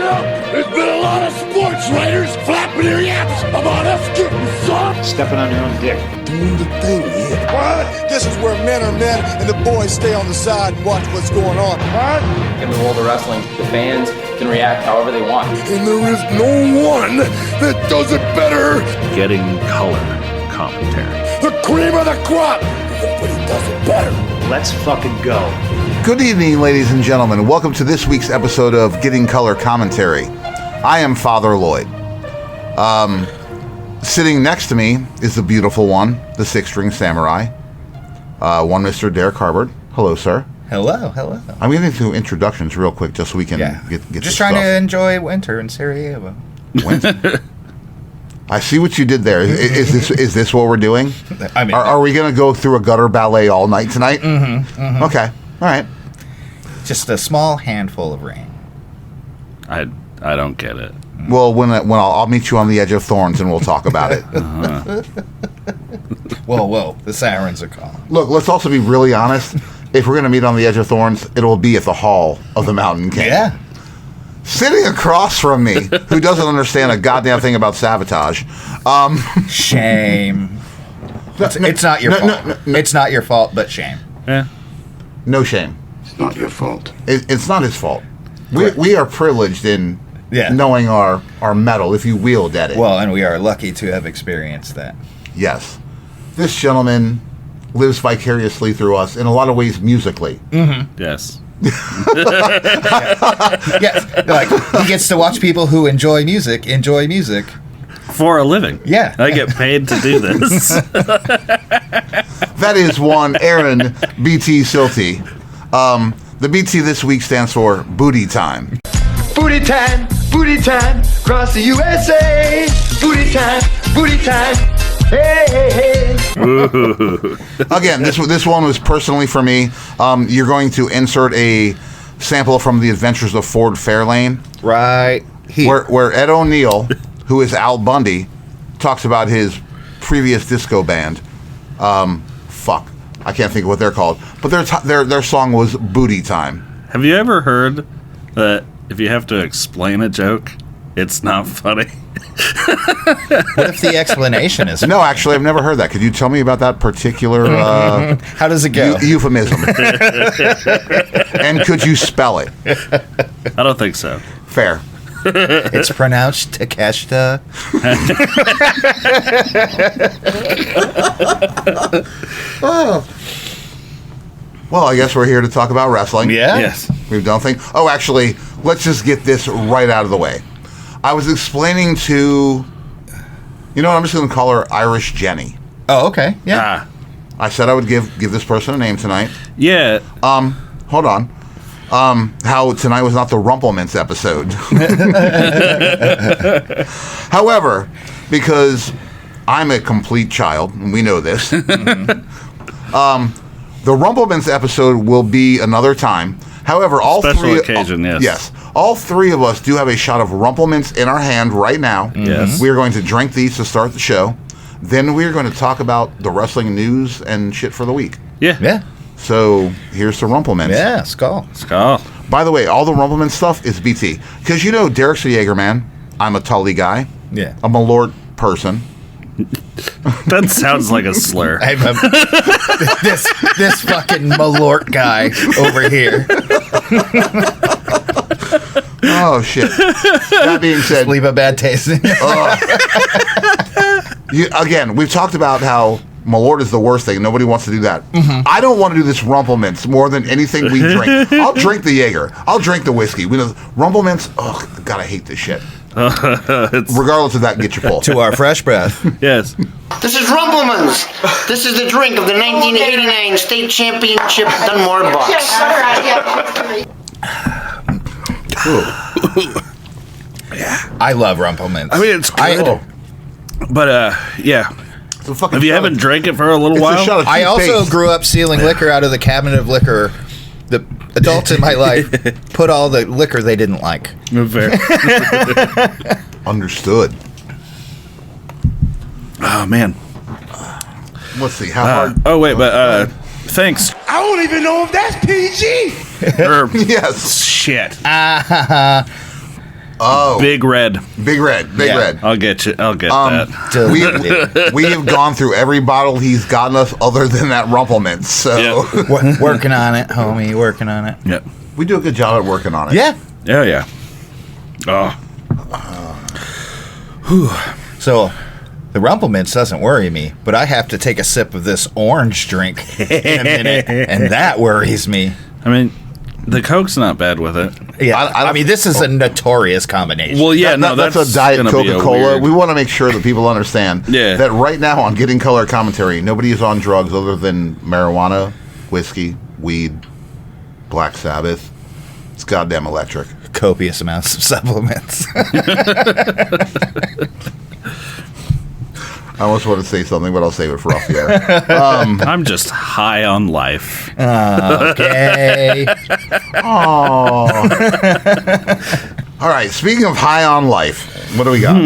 Well, there's been a lot of sports writers flapping their yaps about us getting soft. Stepping on your own dick. Doing the thing here. What? This is where men are men and the boys stay on the side and watch what's going on. What? In the world of wrestling, the fans can react however they want. And there is no one that does it better. Getting color commentary. The cream of the crop. Nobody does it better. Let's fucking go. Good evening, ladies and gentlemen. Welcome to this week's episode of Getting Color Commentary. I am Father Lloyd. Sitting next to me is the beautiful one, the six-string samurai, one Mr. Derrick Harvard. Hello, sir. Hello. I'm getting to introductions real quick just so we can get just trying to enjoy winter in Sarajevo. Winter. I see what you did there. Is this what we're doing? I mean, are we going to go through a gutter ballet all night tonight? Mm-hmm. Okay. All right. Just a small handful of rain. I don't get it. Well, when I'll meet you on the edge of thorns and we'll talk about it. Whoa, the sirens are calling. Look, let's also be really honest. If we're going to meet on the edge of thorns, it'll be at the Hall of the Mountain King. Yeah. Sitting across from me, who doesn't understand a goddamn thing about sabotage. Shame. It's not your fault. It's not your fault, but shame. Yeah. No shame. It's not your fault. It's not his fault. We are privileged in Yeah. knowing our metal, if you wield at it. Well, and we are lucky to have experienced that. Yes. This gentleman lives vicariously through us in a lot of ways musically. Mm-hmm. Yes. Yeah, like he gets to watch people who enjoy music For a living. Yeah. I get paid to do this. That is one Aaron BT Silty. The BT this week stands for Booty Time. Booty time, across the USA. Booty time, hey. Again, this one was personally for me. You're going to insert a sample from The Adventures of Ford Fairlane. Right here. Where Ed O'Neill, who is Al Bundy, talks about his previous disco band. Fuck. I can't think of what they're called. But their song was Booty Time. Have you ever heard that if you have to explain a joke, it's not funny? What if the explanation is... No, actually, I've never heard that. Could you tell me about that particular How does it go? Euphemism? And could you spell it? I don't think so. Fair. It's pronounced Takeshita. Well, I guess we're here to talk about wrestling. Yeah. Yes. We've done things. Oh, actually, let's just get this right out of the way. I was explaining to... You know what? I'm just going to call her Irish Jenny. Oh, okay. Yeah. I said I would give this person a name tonight. Yeah. Hold on. How tonight was not the Rumplements episode. However, because I'm a complete child, and we know this, the Rumplements episode will be another time. However, all Special three occasion, yes. Yes. All three of us do have a shot of Rumplements in our hand right now. Yes. We are going to drink these to start the show. Then we are going to talk about the wrestling news and shit for the week. Yeah. Yeah. So here's the Rumplements. Yeah, skull. By the way, all the Rumplements stuff is BT. Because you know Derrick's a Jaeger man. I'm a Tully guy. Yeah. I'm a Lord person. That sounds like a slur. This fucking Malort guy over here. Oh, shit. That being said... Leave a bad taste in again, we've talked about how Malort is the worst thing. Nobody wants to do that. Mm-hmm. I don't want to do this Rumplements more than anything we drink. I'll drink the Jaeger. I'll drink the whiskey. We know Rumplements, oh, God, I hate this shit. Regardless of that, get your pull. To our fresh breath. Yes. This is Rumplemans. This is the drink of the 1989 state championship Dunmore Bucks. Yeah. I love Rumplemans. I mean, it's good. But, yeah. If you haven't drank it for a little while. I also grew up stealing liquor out of the cabinet of liquor. The adults in my life put all the liquor they didn't like. Fair. Understood. Oh, man. Let's see. How hard? Oh, wait, but thanks. I don't even know if that's PG. Or, yes. Shit. Oh, Big Red. Big Red. I'll get you. I'll get that. We have gone through every bottle he's gotten us other than that Rumplemint. So working on it, homie. Working on it. Yep. We do a good job at working on it. Yeah. Oh yeah. Oh. So the Rumplemints doesn't worry me, but I have to take a sip of this orange drink in a minute, and that worries me. I mean, the Coke's not bad with it. Yeah, I mean, this is a notorious combination. Well, yeah, that's a Diet Coca-Cola. We want to make sure that people understand that right now on Getting Color Commentary, nobody is on drugs other than marijuana, whiskey, weed, Black Sabbath. It's goddamn electric. Copious amounts of supplements. I almost want to say something, but I'll save it for off the air. I'm just high on life. Okay. All right. Speaking of high on life, what do we got?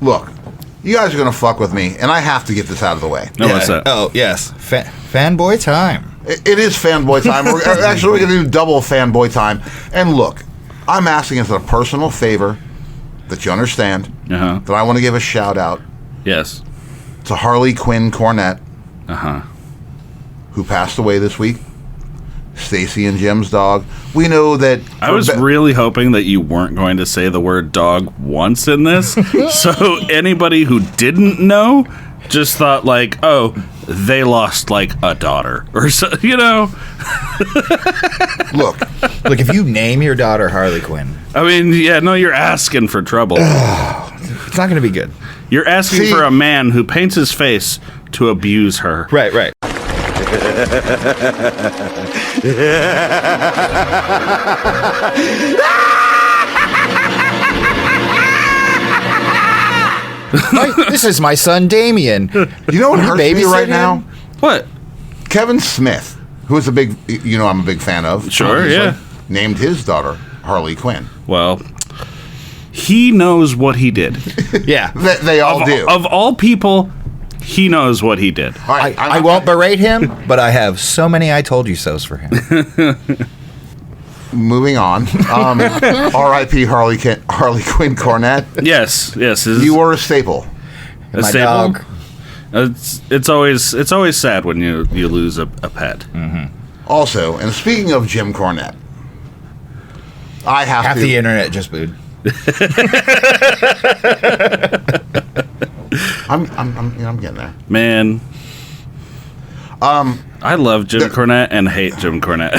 Look, you guys are going to fuck with me, and I have to get this out of the way. No, what's that? Oh, yes. Fanboy time. It is fanboy time. We're going to do double fanboy time. And look, I'm asking as a personal favor that you understand that I want to give a shout out. Yes. To Harley Quinn Cornett, who passed away this week. Stacy and Jim's dog. We know that. I was really hoping that you weren't going to say the word dog once in this. So anybody who didn't know just thought like, oh, they lost like a daughter or so, you know. Look, if you name your daughter Harley Quinn, I mean, yeah, no, you're asking for trouble. It's not going to be good. You're asking for a man who paints his face to abuse her. Right. This is my son Damien. You know what hurts me right now? What? Kevin Smith, who is a big, I'm a big fan of. Sure, obviously, yeah. Named his daughter Harley Quinn. Well, he knows what he did. Yeah. They all do. Of all people, he knows what he did. I won't berate him, but I have so many I told you so's for him. Moving on. R.I.P. Harley Quinn Cornett. Yes. You were a staple. A my staple? dog. It's always sad when you lose a pet. Mm-hmm. Also, and speaking of Jim Cornette, I have half to. the internet just booed. I'm getting there. Man. I love Jim Cornette and hate Jim Cornette.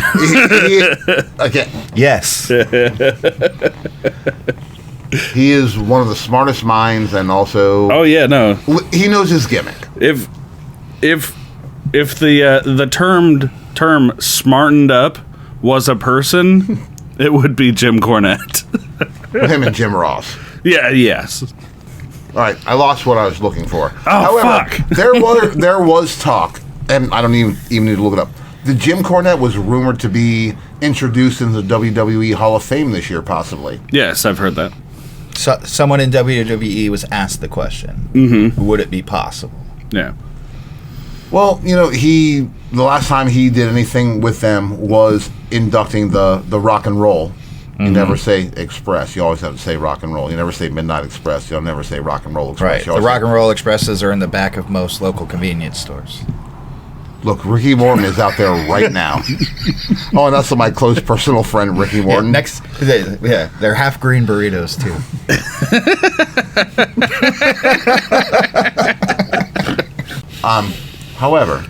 Again. Yes. He is one of the smartest minds, and also. Oh yeah, no. He knows his gimmick. If the term smartened up was a person, it would be Jim Cornette. Him and Jim Ross. Yeah. Yes. All right, I lost what I was looking for. Oh, however, fuck. there was talk, and I don't even need to look it up. That Jim Cornette was rumored to be introduced into the WWE Hall of Fame this year, possibly. Yes, I've heard that. So, someone in WWE was asked the question, would it be possible? Yeah. Well, the last time he did anything with them was inducting the Rock and Roll. You never say Express. You always have to say Rock and Roll. You never say Midnight Express. You'll never say Rock and Roll Express. Right. The Rock and Roll Expresses are in the back of most local convenience stores. Look, Ricky Morton is out there right now. Oh, and that's my close personal friend, Ricky Morton. Yeah, they're half green burritos, too. However,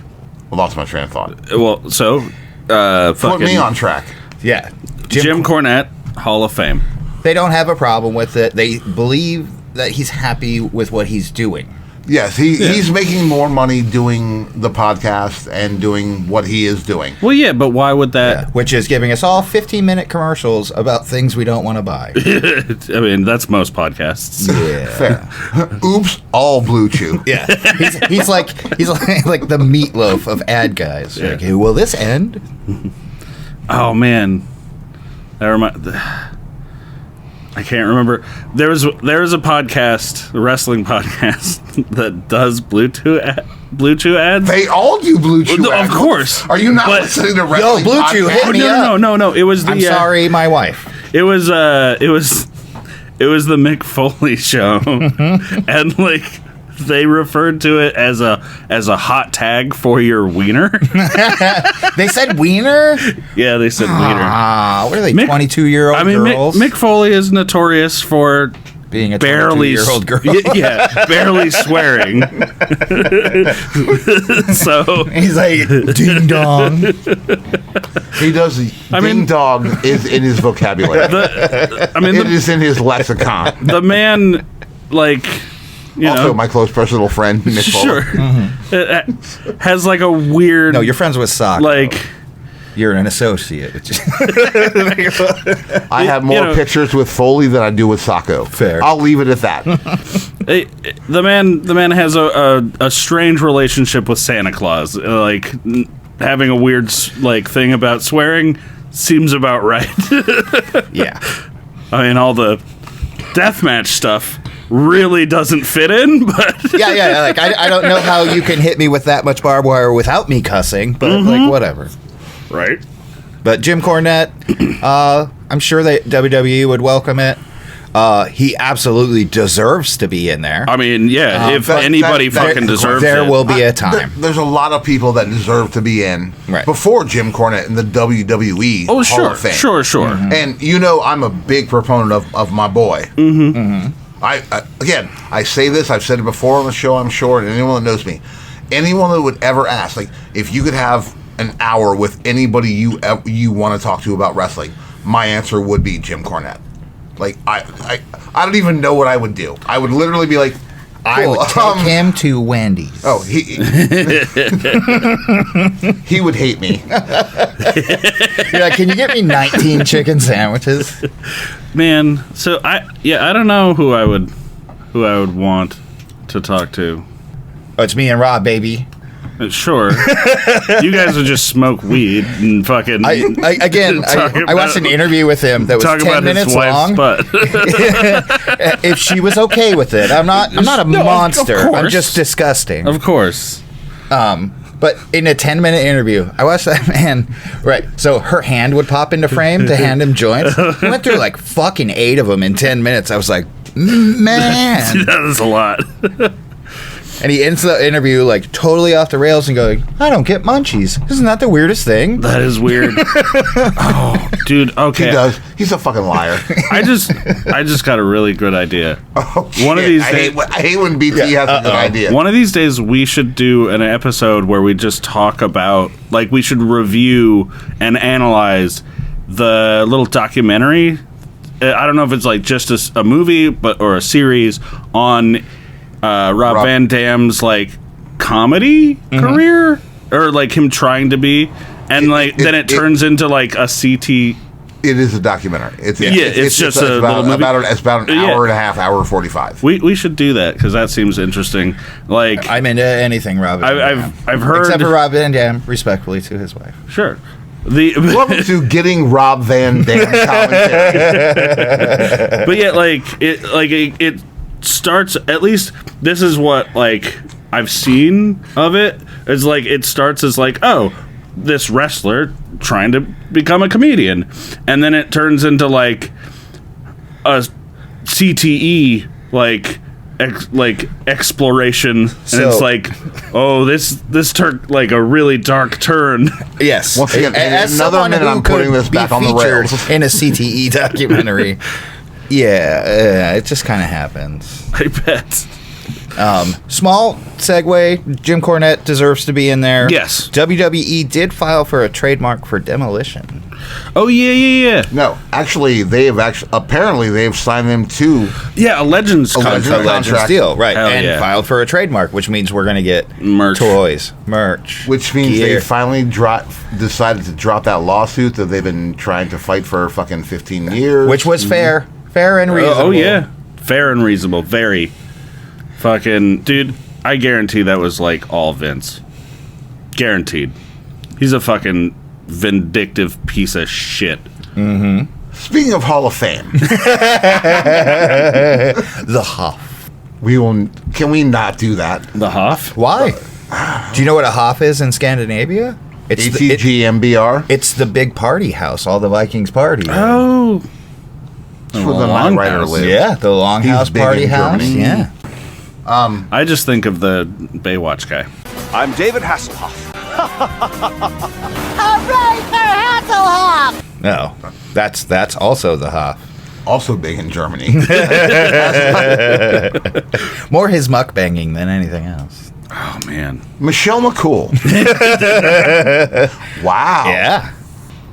I lost my train of thought. Well, so put me on track. Yeah. Jim Cornette, Hall of Fame. They don't have a problem with it. They believe that he's happy with what he's doing. Yes, he's making more money doing the podcast and doing what he is doing. Well, yeah, but why would that? Yeah, which is giving us all 15-minute commercials about things we don't want to buy. I mean, that's most podcasts. Yeah, fair. Oops, all Blue Chew. Yeah, he's like the meatloaf of ad guys. Yeah. Like, hey, will this end? Oh man, I can't remember. There was a podcast, a wrestling podcast, that does Blue Chew ads. They all do Blue Chew ads. Of course. Are you not listening to wrestling? Yo, Blue Chew, hit me up. No. It was the. I'm sorry, my wife. It was the Mick Foley show, and like they referred to it as a hot tag for your wiener. They said wiener? Yeah, they said wiener. What are they, 22-year-old girls? Mick Foley is notorious for being a barely 22-year-old girl. Yeah, barely swearing. So he's like, ding dong. He does. Ding dong is in his vocabulary. It is in his lexicon. The man, like, you also know, my close personal friend, Mick Foley. Sure, has like a weird. No, you're friends with Sock. Like, you're an associate. I have more pictures with Foley than I do with Sacco. Fair. I'll leave it at that. The man has a strange relationship with Santa Claus. Like having a weird like thing about swearing seems about right. Yeah. I mean, all the deathmatch stuff really doesn't fit in, but yeah. Like I don't know how you can hit me with that much barbed wire without me cussing, but like whatever. Right. But Jim Cornette, I'm sure that WWE would welcome it. He absolutely deserves to be in there. I mean, yeah, if anybody fucking deserves there it. will be a time. There's a lot of people that deserve to be in before Jim Cornette in the WWE Hall of Fame. Sure. Mm-hmm. And you know I'm a big proponent of my boy. Mm-hmm. Mm-hmm. I say this, I've said it before on the show, I'm sure, and anyone that knows me, anyone that would ever ask, like, if you could have an hour with anybody you want to talk to about wrestling, my answer would be Jim Cornette. Like, I don't even know what I would do. I would literally be like, I would take him to Wendy's. Oh, he would hate me. You're like, can you get me 19 chicken sandwiches? Man, so I don't know who I would want to talk to. Oh, it's me and Rob, baby. Sure. You guys would just smoke weed and fucking. I watched an interview with him that was 10 minutes long. If she was okay with it, I'm not a monster. I'm just disgusting. Of course. But in a 10-minute interview, I watched that man. Right, so her hand would pop into frame to hand him joints. He went through like fucking 8 of them in 10 minutes. I was like, man, that is a lot. And he ends the interview like totally off the rails and going, I don't get munchies. Isn't that the weirdest thing? That is weird. Oh, dude. Okay. He does. He's a fucking liar. I just got a really good idea. Oh, one of these days, I hate when BT has a good idea. One of these days we should do an episode where we just talk about, like, we should review and analyze the little documentary. I don't know if it's like just a movie or a series on Rob Van Dam's like comedy career, or like him trying to be, and then it turns into like a CT. It is a documentary. It's just a little movie. It's about an hour and a half, hour 45. We should do that because that seems interesting. Like, I'm into anything Rob Van Dam. I've heard, except for Rob Van Dam, respectfully to his wife. Sure. Welcome to getting Rob Van Dam commentary. But yeah, it starts, at least this is what like I've seen of it. It's like it starts as like, oh, this wrestler trying to become a comedian, and then it turns into like a CTE like exploration, and it's like, oh, this took like a really dark turn. Yes. Once again, as another minute I'm putting this back on the rails in a CTE documentary. Yeah, it just kind of happens. I bet. Small segue. Jim Cornette deserves to be in there. Yes. WWE did file for a trademark for demolition. Oh yeah. No, actually, apparently they've signed them to a Legends contract. Legends deal, right? Hell and yeah. filed for a trademark, which means we're going to get merch, which means gear. they finally decided to drop that lawsuit that they've been trying to fight for fucking 15 years, which was fair and reasonable. Oh yeah, fair and reasonable, very. Fucking dude, I guarantee that was like all Vince. Guaranteed. He's a fucking vindictive piece of shit. Mm-hmm. Speaking of Hall of Fame, the Hoff. Can we not do that? The Hoff? Why? Do you know what a Hoff is in Scandinavia? It's ATGMBR. It's the big party house. All the Vikings party. Oh. That's where the Knight Rider lives. Yeah, the Longhouse big Party in House. Germany. Yeah. I just think of the Baywatch guy. I'm David Hasselhoff. No, that's also the Hoff. Also big in Germany. More his mukbanging than anything else. Oh man, Michelle McCool. Wow. Yeah.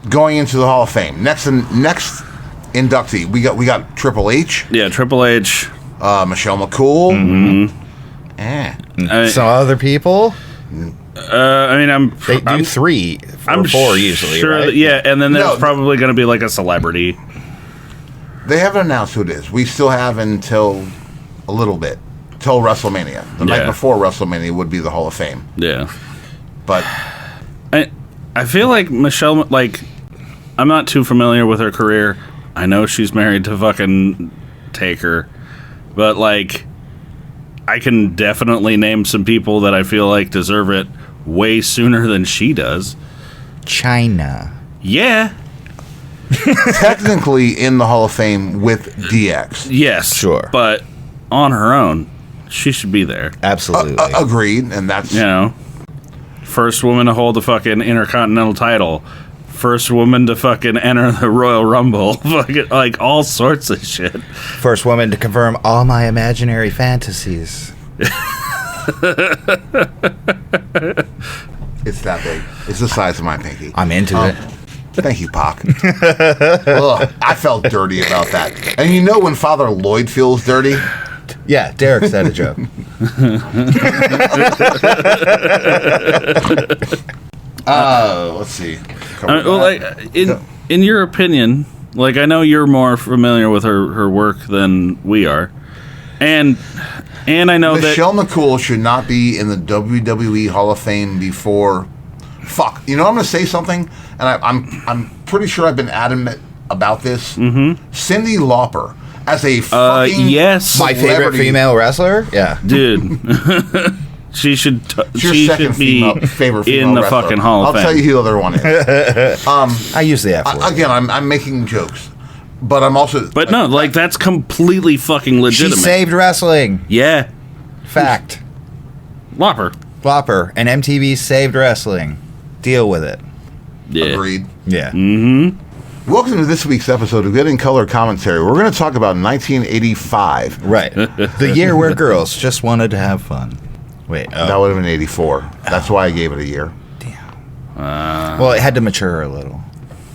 Going into the Hall of Fame. Next inductee, we got Triple H. yeah, Triple H. Michelle McCool. Some other people. I mean, They do 3 or 4 usually, sure right? that- yeah, and then there's No. probably going to be like a celebrity. They haven't announced who it is. We still have until a little bit. Till WrestleMania. The night Yeah. before WrestleMania would be the Hall of Fame. Yeah, But I feel like Michelle. Like, I'm not too familiar with her career. I know she's married to fucking Taker, but like, I can definitely name some people that I feel like deserve it way sooner than she does. China. Yeah. technically in the Hall of Fame with DX. Yes. Sure. But on her own, she should be there. Absolutely. Agreed, and that's You know, first woman to hold the fucking Intercontinental title. First woman to fucking enter the Royal Rumble. Fucking, like, all sorts of shit. First woman to confirm all my imaginary fantasies. it's that big. It's the size of my pinky. I'm into it. Thank you, Pac. Ugh, I felt dirty about that. And you know when Father Lloyd feels dirty? Yeah, Derek said a joke. Let's see. Well, like, in your opinion, like, I know you're more familiar with her work than we are, and I know Michelle McCool should not be in the WWE Hall of Fame before. Fuck. You know, I'm going to say something, and I'm pretty sure I've been adamant about this. Mm-hmm. Cyndi Lauper as a fucking yes, My favorite celebrity. female wrestler? Yeah. dude. She should. Your She second should be favorite female in the wrestler. fucking Hall of Fame. I'll tell you who the other one is. I use the F word. Again, I'm making jokes, but I'm also. But no, like, that's completely fucking She legitimate. saved wrestling. Yeah, Fact. Whopper. Flopper and MTV saved wrestling. Deal with it. Yeah. Agreed. Yeah. Welcome to this week's episode of Good in Color Commentary. We're going to talk about 1985. Right. The year where girls just wanted to have fun. Wait. Oh. That would have been 84. That's why I gave it a year. Well, it had to mature a little.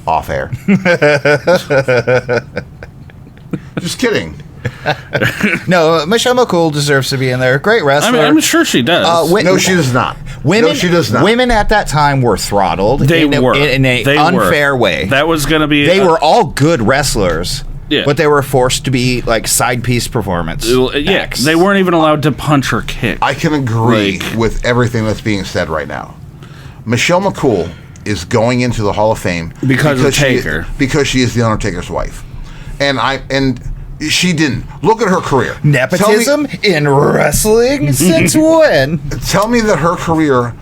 Off air. Just kidding. No, Michelle McCool deserves to be in there. Great I wrestler. mean, I'm sure she does. No, she does not. Women, No, she does not. Women at that time were throttled. They were in an They unfair were. way. That was gonna be. They were all good wrestlers. Yeah. But they were forced to be like side piece performance. Yeah, acts. they weren't even allowed to punch or kick. I can agree Like- with everything that's being said right now. Michelle McCool is going into the Hall of Fame Because of she- Taker. because she is the Undertaker's wife, and she didn't look at her career. Nepotism in wrestling since when? Tell me that her career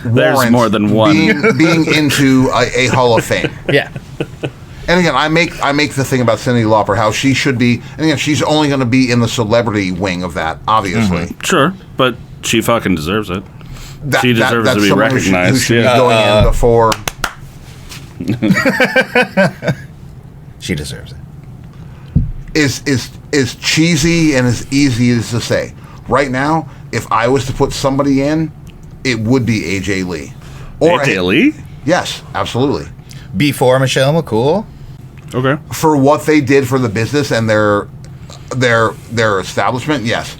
There's warrants more than one. being into a Hall of Fame. Yeah. And again, I make the thing about Cyndi Lauper how she should be. And again, she's only going to be in the celebrity wing of that, obviously. Sure, but she fucking deserves it. She deserves that's to be someone recognized. Who should Yeah. be going in before She deserves it. is cheesy and as easy as to say. Right now, if I was to put somebody in, it would be AJ Lee. AJ Lee? Yes, absolutely. Before Michelle McCool? Okay. For what they did for the business and their establishment, yes.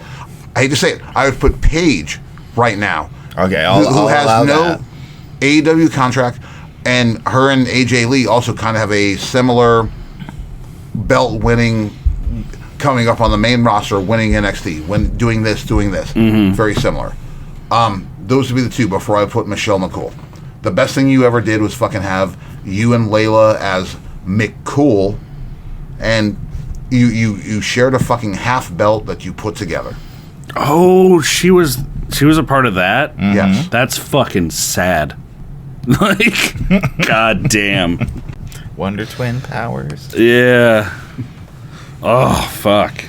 I hate to say it, I would put Paige right now. Okay, who I'll has allow no that. AEW contract, and her and AJ Lee also kind of have a similar belt winning, coming up on the main roster, winning NXT, when doing this. Very similar. Those would be the two before I put Michelle McCool. The best thing you ever did was fucking have you and Layla as McCool, and you shared a fucking half belt that you put together. Oh, she was a part of that? Yes. That's fucking sad. Like, god damn. Wonder Twin powers. Yeah. Oh, fuck.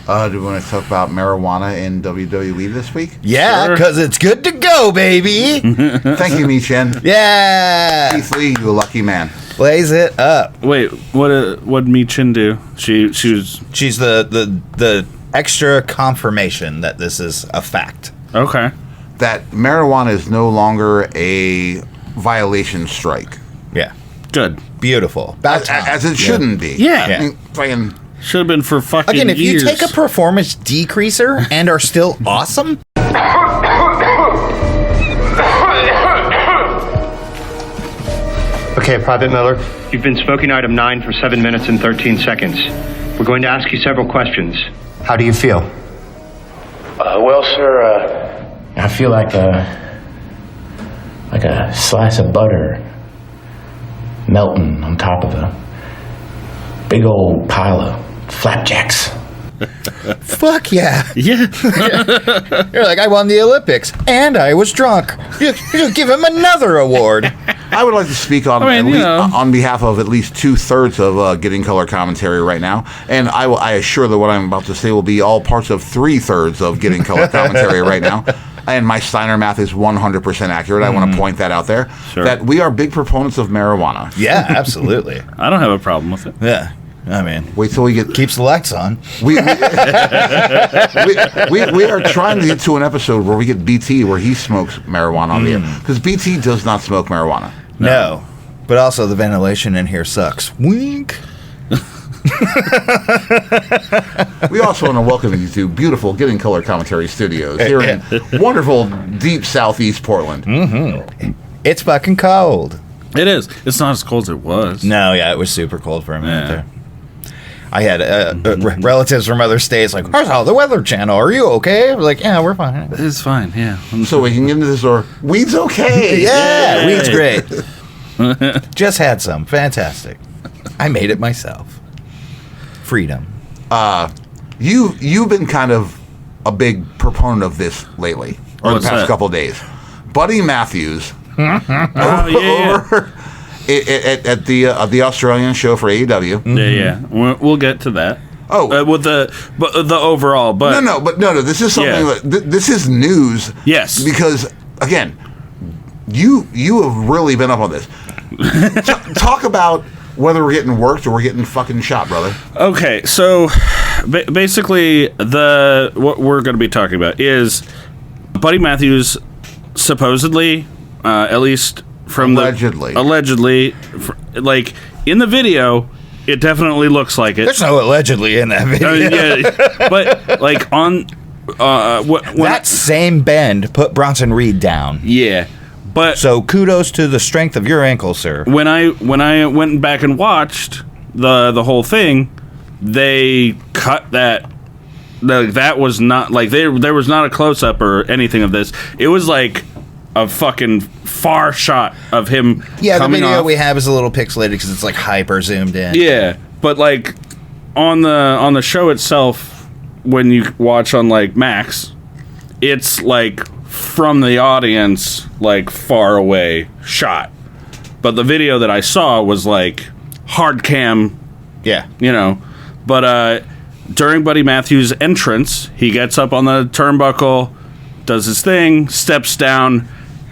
Do we want to talk about marijuana in WWE this week? Yeah, because it's good to go, baby. Thank you, Michin. Yeah. Keith Lee, you a lucky man. Blaze it up. Wait, what'd Michin do? She's the extra confirmation that this is a fact. okay. That marijuana is no longer a violation strike. Yeah. Good. Beautiful. As it shouldn't be. Yeah. I mean, fucking... Should have been for fucking Again, if years. you take a performance decreaser and are still awesome, Okay, Private Miller, you've been smoking item 9 for 7 minutes and 13 seconds. We're going to ask you several questions. How do you feel? Well, sir, I feel like a slice of butter melting on top of a big old pile of flapjacks. fuck yeah. Yeah. You're like, I won the Olympics and I was drunk. You give him another award. I would like to speak on on behalf of at least 2/3 of Getting Color Commentary right now, and I assure that what I'm about to say will be all parts of 3/3 of Getting Color Commentary right now. And my Steiner math is 100% accurate. I want to point that out there. Sure. That we are big proponents of marijuana. Yeah, absolutely. I don't have a problem with it. Yeah. I mean, wait till we get keeps the lights on. We are trying to get to an episode where we get BT where he smokes marijuana on the air, because BT does not smoke marijuana. No, but also the ventilation in here sucks. Wink. We also want to welcome you to beautiful Getting Color Commentary Studios here in wonderful deep southeast Portland. Mm-hmm. It's fucking cold. It is. It's not as cold as it was. No, yeah, it was super cold for a minute there. I had relatives from other states like, "How's all the Weather Channel? Are you okay?" I was like, "Yeah, we're fine." It's fine, yeah. So we can get into this, or weed's okay. Yeah, weed's great. Just had some. Fantastic. I made it myself. Freedom. You've been kind of a big proponent of this lately, or the past couple of days. Buddy Mathews, over at the Australian show for AEW. Yeah. We'll get to that. Oh, with the overall, but no. This is something this is news. Yes, because again, you have really been up on this. Talk about whether we're getting worked or we're getting fucking shot, brother. Okay, so basically, what we're going to be talking about is Buddy Mathews supposedly, at least from allegedly, like in the video, it definitely looks like it. There's no allegedly in that video. Yeah, but like on that same bend put Bronson Reed down. Yeah. But so kudos to the strength of your ankle, sir. When I went back and watched the whole thing, they cut that. That was not like there was not a close up or anything of this. It was like a fucking far shot of him. Yeah, the video off. we have is a little pixelated because it's like hyper zoomed in. Yeah, but like on the show itself, when you watch on like Max, it's like from the audience, like far away shot. But the video that I saw was like hard cam. Yeah. You know. But during Buddy Mathews' entrance, he gets up on the turnbuckle, does his thing, steps down,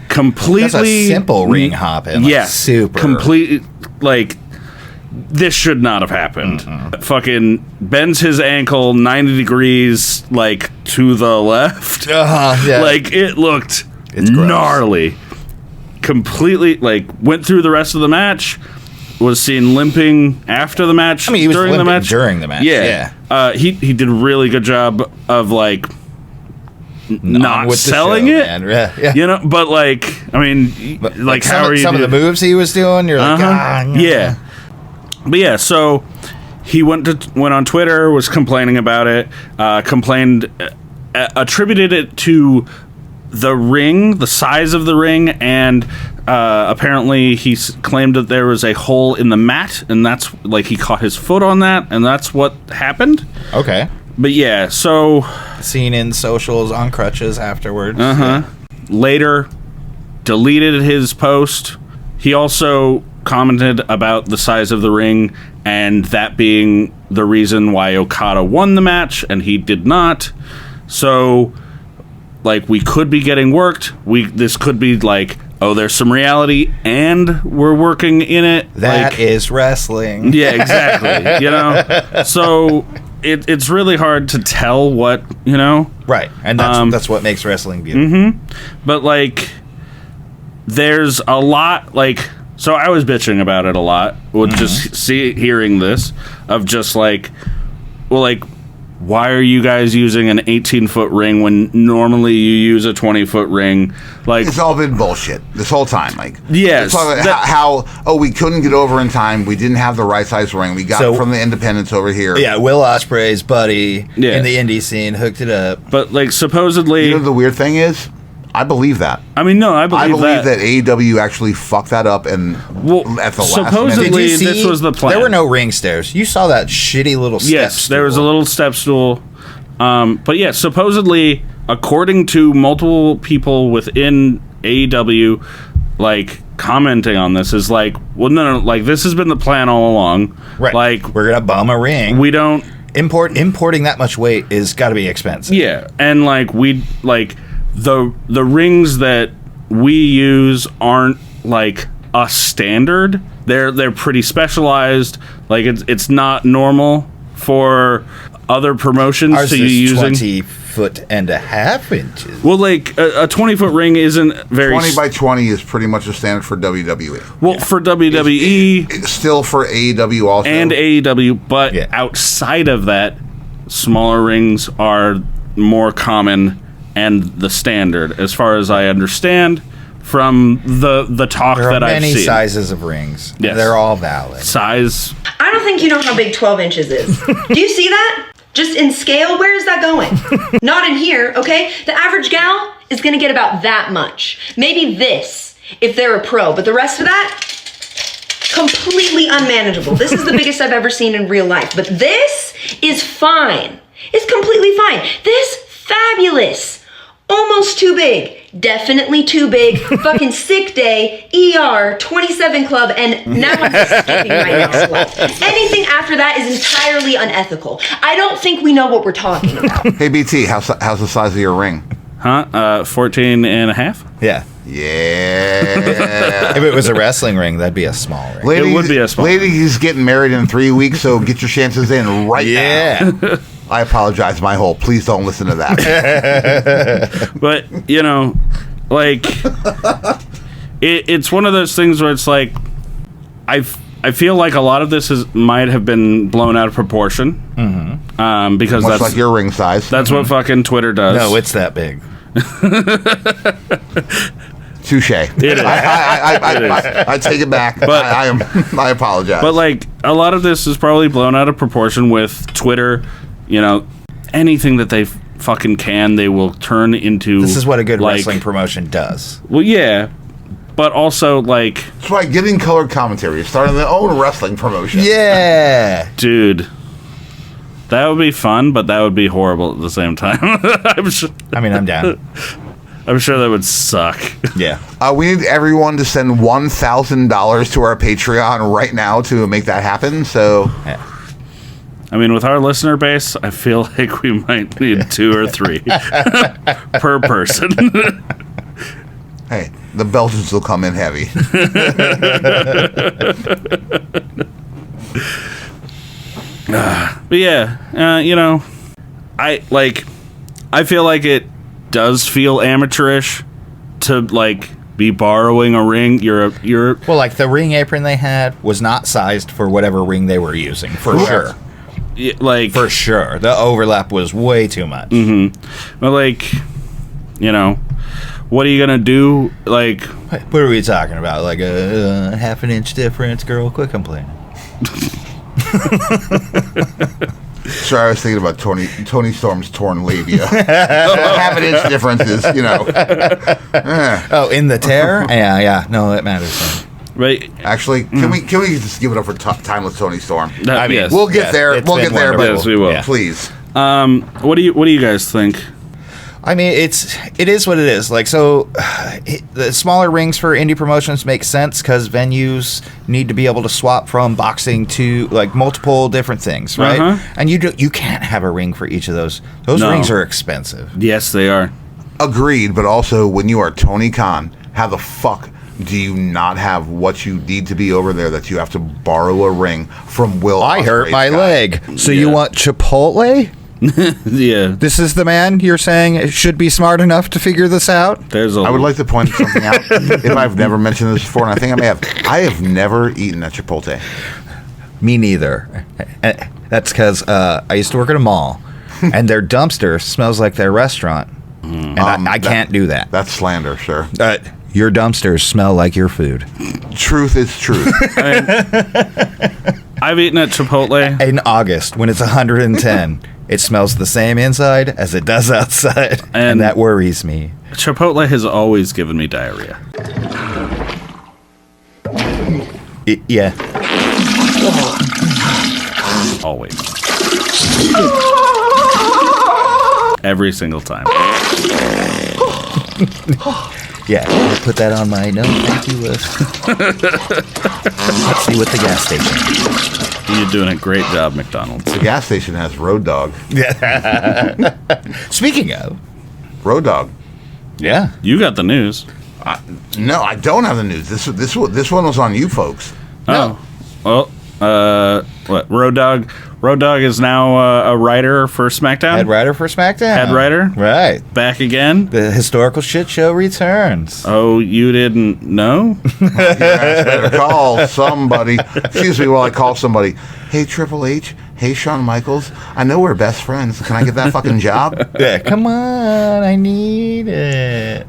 completely... That's a simple ring hop. And yeah. Like super... Complete, like... This should not have happened. Fucking bends his ankle 90 degrees, like, to the left. Yeah. Like, it looked gnarly. Completely, like, went through the rest of the match, was seen limping after the match. I mean, he was during limping the match. during the match. Yeah. He did a really good job of, like, not selling it. Yeah. You know, but, like, I mean, but, like, how are you... Some of the moves he was doing, you're like, yeah. But yeah, so he went on Twitter, was complaining about it, attributed it to the ring, the size of the ring, and apparently he claimed that there was a hole in the mat, and that's like he caught his foot on that, and that's what happened. Okay. But yeah, so seen in socials on crutches afterwards. Later, deleted his post. He also commented about the size of the ring and that being the reason why Okada won the match and he did not. So, like, we could be getting worked. This could be like, oh, there's some reality and we're working in it. That is wrestling. Yeah, exactly. You know? So it's really hard to tell what, you know? Right. And that's what makes wrestling beautiful. Mm-hmm. But, like, there's a lot, like, so I was bitching about it a lot with just hearing this, of just like, well, like, why are you guys using an 18-foot ring when normally you use a 20-foot ring? Like, it's all been bullshit this whole time. Like, yes, how we couldn't get over in time. We didn't have the right size ring. We got it from the independents over here. Yeah, Will Ospreay's buddy in the indie scene hooked it up. But, like, supposedly, you know, the weird thing is, I believe that. I mean, no, I believe that AEW actually fucked that up, and at the supposedly last minute. this was the plan. There were no ring stairs. You saw that shitty little step Yes, there was a little step stool. But yeah, supposedly, according to multiple people within AEW, like, commenting on this, is like, well, no, like, this has been the plan all along. Right. Like, we're gonna bum a ring. We don't importing that much weight is got to be expensive. Yeah, and like the rings that we use aren't like a standard. They're pretty specialized. Like, it's not normal for other promotions Ours to is be using 20.5 inches. Well, like a 20-foot ring isn't very 20 by 20 is pretty much a standard for WWE. Well, for WWE, it's still for AEW also, and AEW, but outside of that, smaller rings are more common and the standard, as far as I understand from the talk that I've seen. There are many sizes of rings. Yes. They're all valid. Size. I don't think you know how big 12 inches is. Do you see that? Just in scale, where is that going? Not in here, okay? The average gal is gonna get about that much. Maybe this, if they're a pro, but the rest of that, completely unmanageable. This is the biggest I've ever seen in real life, but this is fine. It's completely fine. This, fabulous. Almost too big. Definitely too big. Fucking sick day, ER, 27 Club, and now I'm just skipping my next life. Anything after that is entirely unethical. I don't think we know what we're talking about. Hey, BT, how's the size of your ring? Huh? 14 and a half? Yeah. Yeah. If it was a wrestling ring, that'd be a small ring. Ladies, it would be a small ring. He's getting married in 3 weeks, so get your chances in right now. I apologize, my hole. Please don't listen to that. But, you know, like, it's one of those things where it's like, I feel like a lot of this might have been blown out of proportion. Mm-hmm. Because much that's like your ring size. That's what fucking Twitter does. No, it's that big. Touche. It is. I take it back. But I apologize. But, like, a lot of this is probably blown out of proportion with Twitter. You know, anything that they fucking can, they will turn into. This is what a good like, wrestling promotion does. Well, yeah, but also like. That's why getting colored commentary is starting their own wrestling promotion. Yeah, dude, that would be fun, but that would be horrible at the same time. I'm down. I'm sure that would suck. Yeah. We need everyone to send $1,000 to our Patreon right now to make that happen. So. Yeah. I mean, with our listener base, I feel like we might need 2 or 3 per person. Hey, the Belgians will come in heavy. But yeah, you know, I feel like it does feel amateurish to like be borrowing a ring. You're well, like the ring apron they had was not sized for whatever ring they were using, for sure. Like for sure, the overlap was way too much. Mm-hmm. But like, you know, what are you gonna do? Like, what are we talking about? Like a half an inch difference, girl? Quit complaining. Sorry, I was thinking about Toni Storm's torn labia. Half an inch difference is, you know. Oh, in the tear? Yeah. No, it matters. Right. Actually, can we just give it up for Timeless Toni Storm? I mean, yes. We'll get there. We'll get there, but yes, we will. Please. What do you guys think? I mean, it is what it is. Like, so the smaller rings for indie promotions make sense because venues need to be able to swap from boxing to like multiple different things, right? And you can't have a ring for each of those. Those rings are expensive. Yes, they are. Agreed, but also when you are Tony Khan, how the fuck do you not have what you need to be over there that you have to borrow a ring from Will? I hurt my leg. So you want Chipotle? Yeah. This is the man you're saying should be smart enough to figure this out? I would like to point something out if I've never mentioned this before, and I think I may have. I have never eaten at Chipotle. Me neither. That's because I used to work at a mall, and their dumpster smells like their restaurant, and I can't do that. That's slander, sir. Your dumpsters smell like your food. Truth is truth. I've eaten at Chipotle. In August, when it's 110, it smells the same inside as it does outside, and that worries me. Chipotle has always given me diarrhea. Yeah. Always. Every single time. Yeah, I'll put that on my no thank you list. Let's see what the gas station is. You're doing a great job, McDonald's. The gas station has Road Dog. Yeah. Speaking of Road Dog. Yeah. You got the news. No, I don't have the news. This one was on you folks. Oh. Well, what? Road Dog is now a writer for SmackDown? Head writer for SmackDown. Head writer? Right. Back again? The historical shit show returns. Oh, you didn't know? You guys better call somebody. Excuse me while I call somebody. Hey, Triple H. Hey, Shawn Michaels. I know we're best friends. Can I get that fucking job? Yeah, come on. I need it.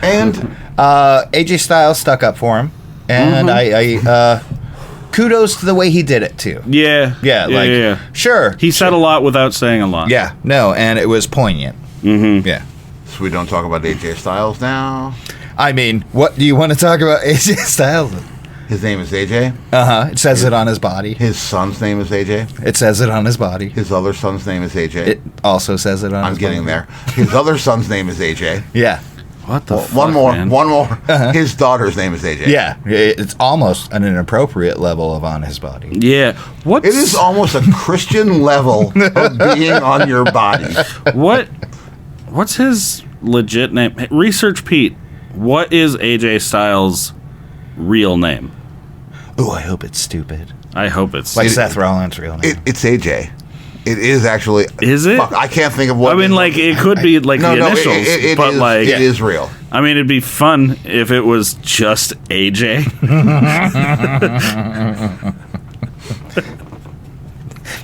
And AJ Styles stuck up for him. And I kudos to the way he did it, too. Yeah. Yeah. Sure. He said a lot without saying a lot. Yeah. No, and it was poignant. Mm-hmm. Yeah. So we don't talk about AJ Styles now? I mean, what do you want to talk about AJ Styles? His name is AJ? Uh-huh. It says it on his body. His son's name is AJ? It says it on his body. His other son's name is AJ? It also says it on his body. I'm getting there. His other son's name is AJ? Yeah. What the fuck, One more. man? His daughter's name is AJ. Yeah. It's almost an inappropriate level of on his body. Yeah. It is almost a Christian level of being on your body. What's his legit name? Research Pete. What is AJ Styles' real name? Oh, I hope it's stupid. I hope it's like Seth Rollins' real name. It's AJ. It is actually. Is it? Fuck, I can't think of what. I mean, like, it could be like the initials, but like it is real. I mean, it'd be fun if it was just AJ.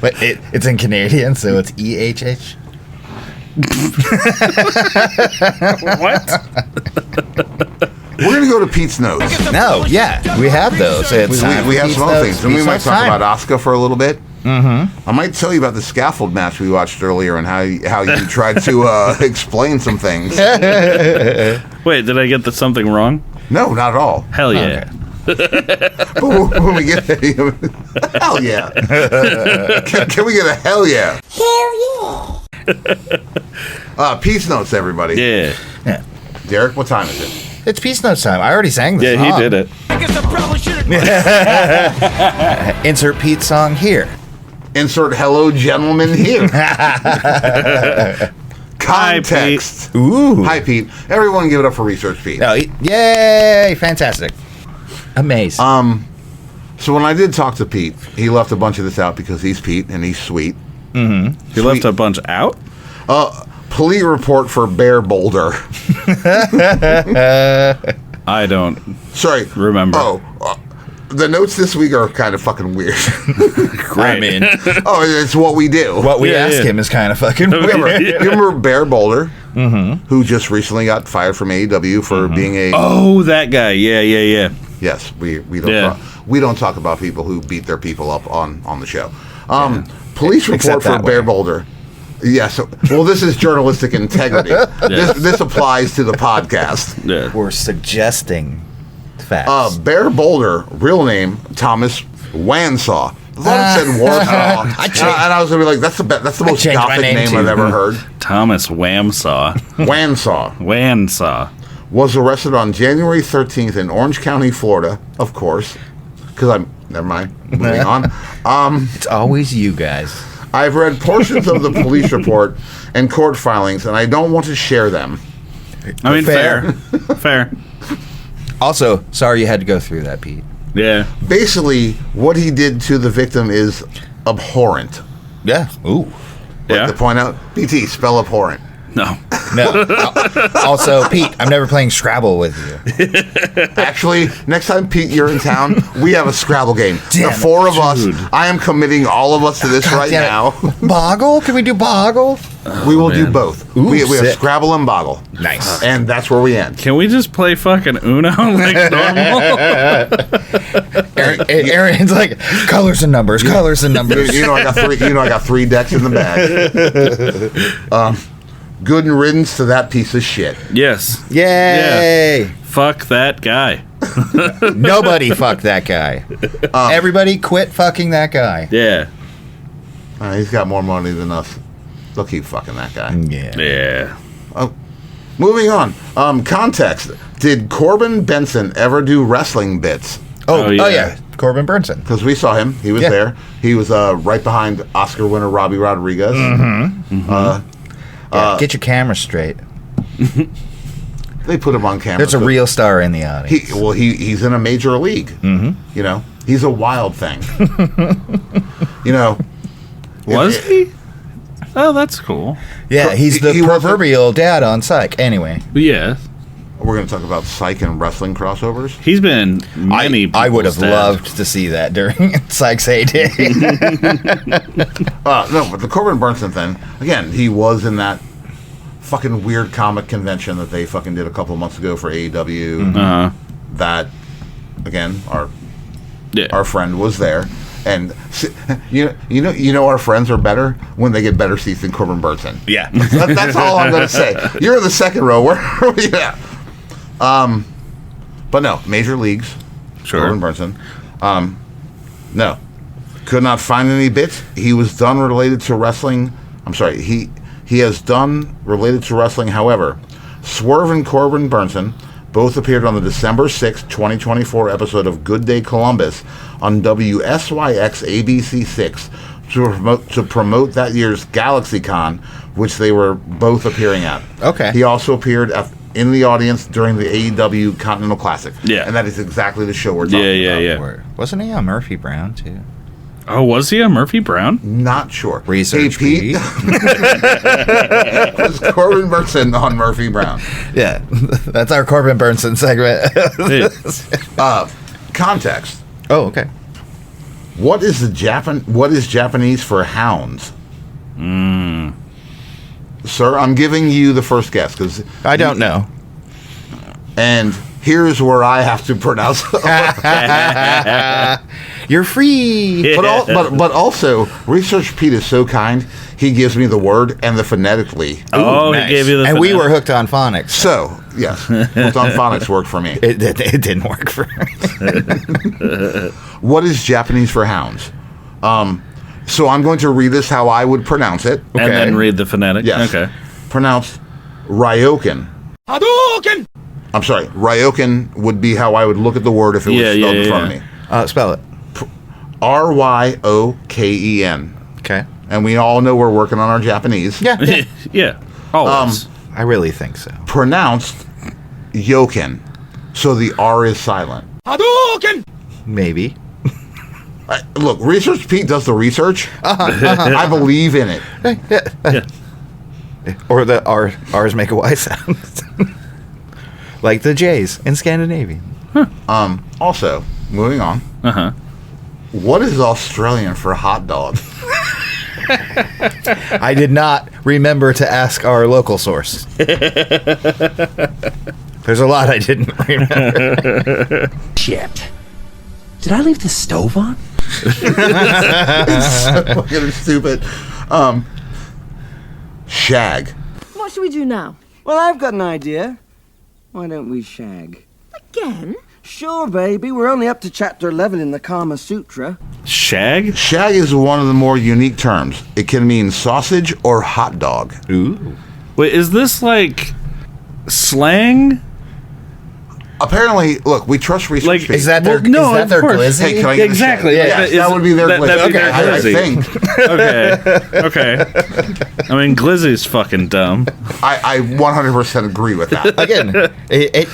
But it's in Canadian, so it's EHH. What? We're gonna go to Pete's notes. No, yeah, we have those. We have some other things, and we might talk about Asuka for a little bit. Mm-hmm. I might tell you about the scaffold match we watched earlier and how you tried to explain some things. Wait, did I get something wrong? No, not at all. Hell yeah. But when we get hell yeah. Can we get a hell yeah? Hell yeah. Peace notes, everybody. Yeah. Derek, what time is it? It's Peace Notes time. I already sang this song. Yeah, he did it. I guess I probably should have. Insert Pete's song here. Insert hello, gentlemen here. Context. Hi, Pete. Ooh. Hi, Pete. Everyone give it up for Research Pete. Oh, yay! Fantastic. Amazing. So when I did talk to Pete, he left a bunch of this out because he's Pete and he's sweet. Mm-hmm. He left a bunch out? Police report for Bear Boulder. I don't remember. Oh, the notes this week are kind of fucking weird. Great. I mean, it's what we do. What we ask him is kind of fucking weird. You remember Bear Boulder, who just recently got fired from AEW for being a... Oh, that guy. Yeah. Yes, we don't talk about people who beat their people up on the show. Police report for Bear Boulder. Yes. Well, this is journalistic integrity. This applies to the podcast. Yeah. We're suggesting facts. Bear Boulder, real name Thomas Wansaw. thought it said Warsaw. And I was going to be like, that's the most gothic name I've ever heard. Thomas Whamsaw. Wansaw was arrested on January 13th in Orange County, Florida, of course, because never mind, moving on. It's always you guys. I've read portions of the police report and court filings, and I don't want to share them. I mean, fair. Fair. Also, sorry you had to go through that, Pete. Yeah. Basically, what he did to the victim is abhorrent. Yeah. Ooh. To point out, BT, spell abhorrent. No. Also, Pete, I'm never playing Scrabble with you. Actually, next time, Pete, you're in town, we have a Scrabble game. The four of us, I am committing all of us to this right now. Boggle? Can we do Boggle? We will do both. Ooh, we have Scrabble and Boggle. Nice. And that's where we end. Can we just play fucking Uno like normal? Aaron's like, colors and numbers, colors and numbers. You know I got three decks in the bag. Good riddance to that piece of shit. Yes. Yay! Yeah. Fuck that guy. Nobody fuck that guy. Everybody quit fucking that guy. Yeah. He's got more money than us. They'll keep fucking that guy. Yeah. Moving on. Context. Did Corbin Benson ever do wrestling bits? Oh yeah. Corbin Burnson. Because we saw him. He was there. He was right behind Oscar winner Robbie Rodriguez. Mm-hmm. Get your camera straight. They put him on camera. There's a real star in the audience. He's in a major league. Mm-hmm. You know, he's a wild thing. You know, was he? Oh, that's cool. Yeah, he's the proverbial dad on Psych. Anyway, yeah. We're going to talk about Psych and wrestling crossovers. He's been many. I would have loved to see that during Psych's heyday. No, but the Corbin Burnson thing, again, he was in that fucking weird comic convention that they fucking did a couple of months ago for AEW. Mm-hmm. That, again, our friend was there. And you know our friends are better when they get better seats than Corbin Burnson. Yeah. That's all I'm going to say. You're in the second row. Where are we at? But no, major leagues. Sure. Corbin Burnson. No. Could not find any bits. He was done related to wrestling. I'm sorry. He has done related to wrestling. However, Swerve and Corbin Burnson both appeared on the December 6, 2024 episode of Good Day Columbus on WSYX ABC 6 to promote that year's GalaxyCon, which they were both appearing at. Okay. He also appeared in the audience during the AEW Continental Classic. Yeah. And that is exactly the show we're talking about. Yeah. Wasn't he on Murphy Brown, too? Oh, was he a Murphy Brown? Not sure. Research, Pete. Was Corbin Burnson on Murphy Brown? Yeah. That's our Corbin Burnson segment. Context. Oh, okay. What is Japanese for hounds? Sir, I'm giving you the first guess because I don't know. And here's where I have to pronounce. You're free. But also, Research Pete is so kind. He gives me the word and the phonetically. Oh, nice. He gave you the and we were hooked on phonics. So, yes, hooked on phonics worked for me. It didn't work for us. What is Japanese for hounds? So I'm going to read this how I would pronounce it. Okay. And then read the phonetic? Yes. Okay. Pronounced Ryokan. Hadouken! I'm sorry. Ryokan would be how I would look at the word if it was spelled in front of me. Spell it. Ryoken. Okay. And we all know we're working on our Japanese. Yeah. Yeah. Always. I really think so. Pronounced Yoken. So the R is silent. Hadouken! Maybe. Look, Research Pete does the research. I believe in it. Yeah. Or the R's make a Y sound. Like the J's in Scandinavia. Also, moving on. Uh-huh. What is Australian for hot dog? I did not remember to ask our local source. There's a lot I didn't remember. Shit. Did I leave the stove on? It's so fucking stupid. Shag. What should we do now? Well, I've got an idea. Why don't we shag? Again? Sure, baby. We're only up to chapter 11 in the Kama Sutra. Shag? Shag is one of the more unique terms. It can mean sausage or hot dog. Ooh. Wait, is this like slang? Apparently, look, we trust research. Like, people. Is that their glizzy? Hey, can I get exactly. a shag? Yeah, that would be their glizzy. That'd be their I glizzy. think. Okay. I mean, glizzy's fucking dumb. I 100% agree with that. Again,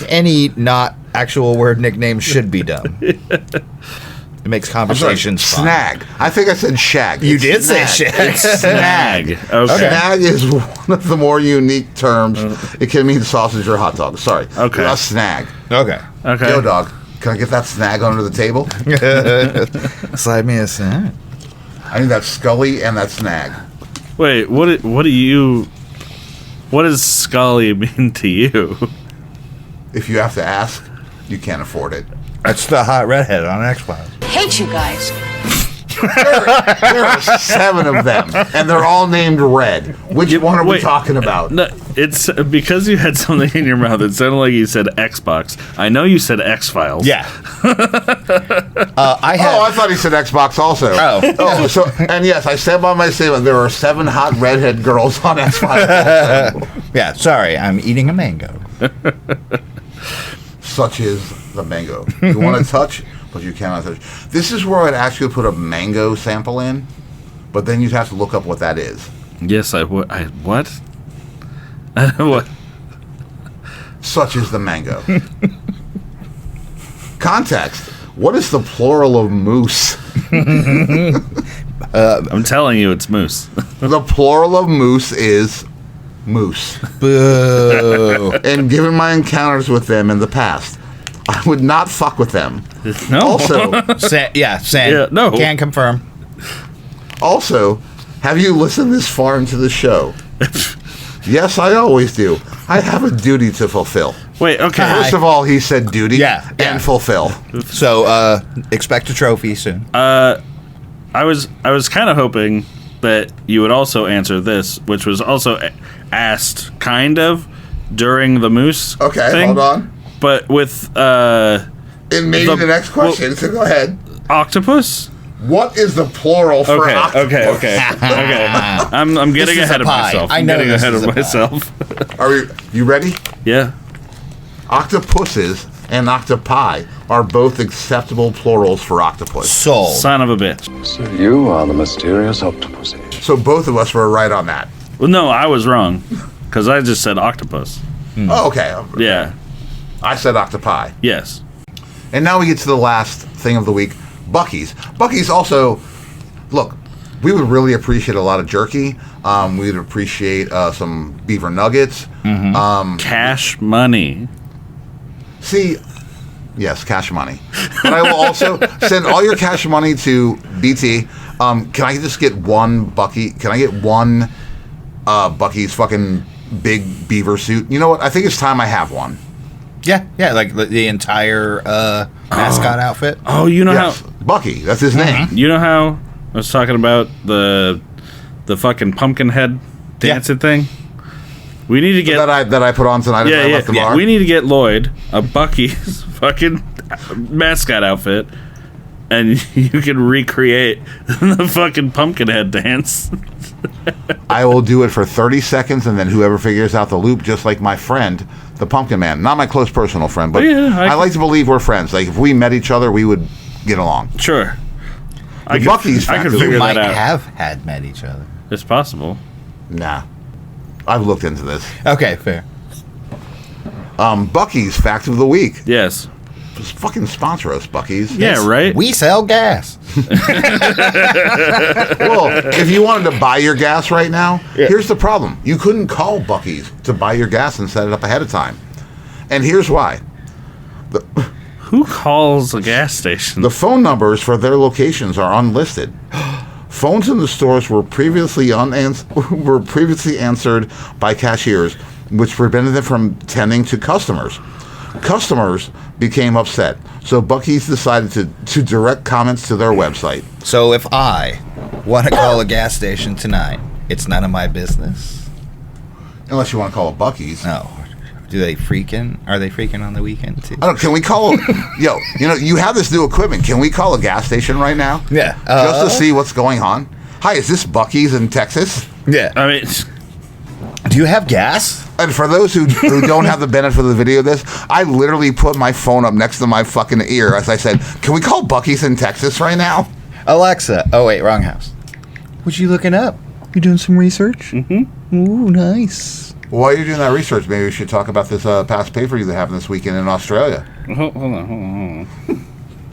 any not actual word nickname should be dumb. It makes conversations fun. Snag. I think I said shag. You It's did say snag. shag. It's snag. Okay. Snag is one of the more unique terms. It can mean sausage or hot dog. Sorry. Okay. A snag. Okay. Okay. Yo, dog. Can I get that snag under the table? Slide me a snag. I need that Scully and that snag. Wait, what does Scully mean to you? If you have to ask, you can't afford it. That's the hot redhead on X-Files. Hate you guys. There are 7 of them, and they're all named Red. Which one are we talking about? No, it's because you had something in your mouth. It sounded like you said Xbox. I know you said X-Files. Yeah. I thought he said Xbox also. Oh. So and yes, I said by my statement there are 7 hot redhead girls on X-Files also. Yeah, sorry, I'm eating a mango. Such is the mango. You want to touch, but you cannot touch. This is where I'd actually put a mango sample in, but then you'd have to look up what that is. Yes, I would. What? What? Such is the mango. Context. What is the plural of moose? I'm telling you, it's moose. The plural of moose is moose. Boo. And given my encounters with them in the past, I would not fuck with them. No. Also, Same. Yeah, no. Can confirm. Also, have you listened this far into the show? Yes, I always do. I have a duty to fulfill. Wait, okay. First of all, he said duty Yeah. and fulfill. So, expect a trophy soon. I was kind of hoping that you would also answer this, which was also asked kind of during the moose Okay, thing, hold on. but with It may be the next question, so go ahead. octopus. What is the plural for Okay, octopus? okay. I'm getting This is ahead a of pie. myself. I I'm know getting this ahead is of a pie. myself. Are you ready? Yeah. Octopuses and octopi are both acceptable plurals for octopus. Soul. Son of a bitch. So you are the mysterious octopus. So both of us were right on that. Well, no, I was wrong because I just said octopus. Oh, okay. Yeah. I said octopi. Yes. And now we get to the last thing of the week, Buc-ee's. Buc-ee's also, look, we would really appreciate a lot of jerky. We'd appreciate some beaver nuggets. Cash money. See, yes, cash money. But I will also send all your cash money to BT. Can I just get one Buc-ee? Can I get one Buc-ee's fucking big beaver suit? You know what? I think it's time I have one. Yeah, like the entire mascot outfit. Oh, you know Yes, how Buc-ee. That's his name. you know how I was talking about the fucking pumpkin head dancing thing. We need to get that I put on tonight. As I left the bar. We need to get Lloyd a Buc-ee's fucking mascot outfit, and you can recreate the fucking pumpkin head dance. I will do it for 30 seconds, and then whoever figures out the loop, just like my friend, the Pumpkin Man. Not my close personal friend, but I like to believe we're friends. Like, if we met each other, we would get along. Sure. I could figure might that out. have had met each other. It's possible. Nah. I've looked into this. Okay, fair. Buc-ee's fact of the week. Yes. Just fucking sponsor us, Buc-ee's. Yeah, right? We sell gas. Well, if you wanted to buy your gas right now, here's the problem. You couldn't call Buc-ee's to buy your gas and set it up ahead of time. And here's why. Who calls a gas station? The phone numbers for their locations are unlisted. Phones in the stores were previously answered by cashiers, which prevented them from tending to customers. Customers became upset, so Buc-ee's decided to direct comments to their website. So if I want to call a gas station tonight, it's none of my business. Unless you want to call it Buc-ee's. No. Are they freaking on the weekend too? I don't. Can we call? You have this new equipment. Can we call a gas station right now? Yeah. Just to see what's going on. Hi, is this Buc-ee's in Texas? Yeah. I mean, do you have gas? And for those who don't have the benefit of the video of this, I literally put my phone up next to my fucking ear as I said, "Can we call Buc-ee's in Texas right now?" Alexa. Oh wait, wrong house. What you looking up? You doing some research? Mm-hmm. Ooh, nice. While you're doing that research, maybe we should talk about this past pay-per-view that happened this weekend in Australia. Hold on.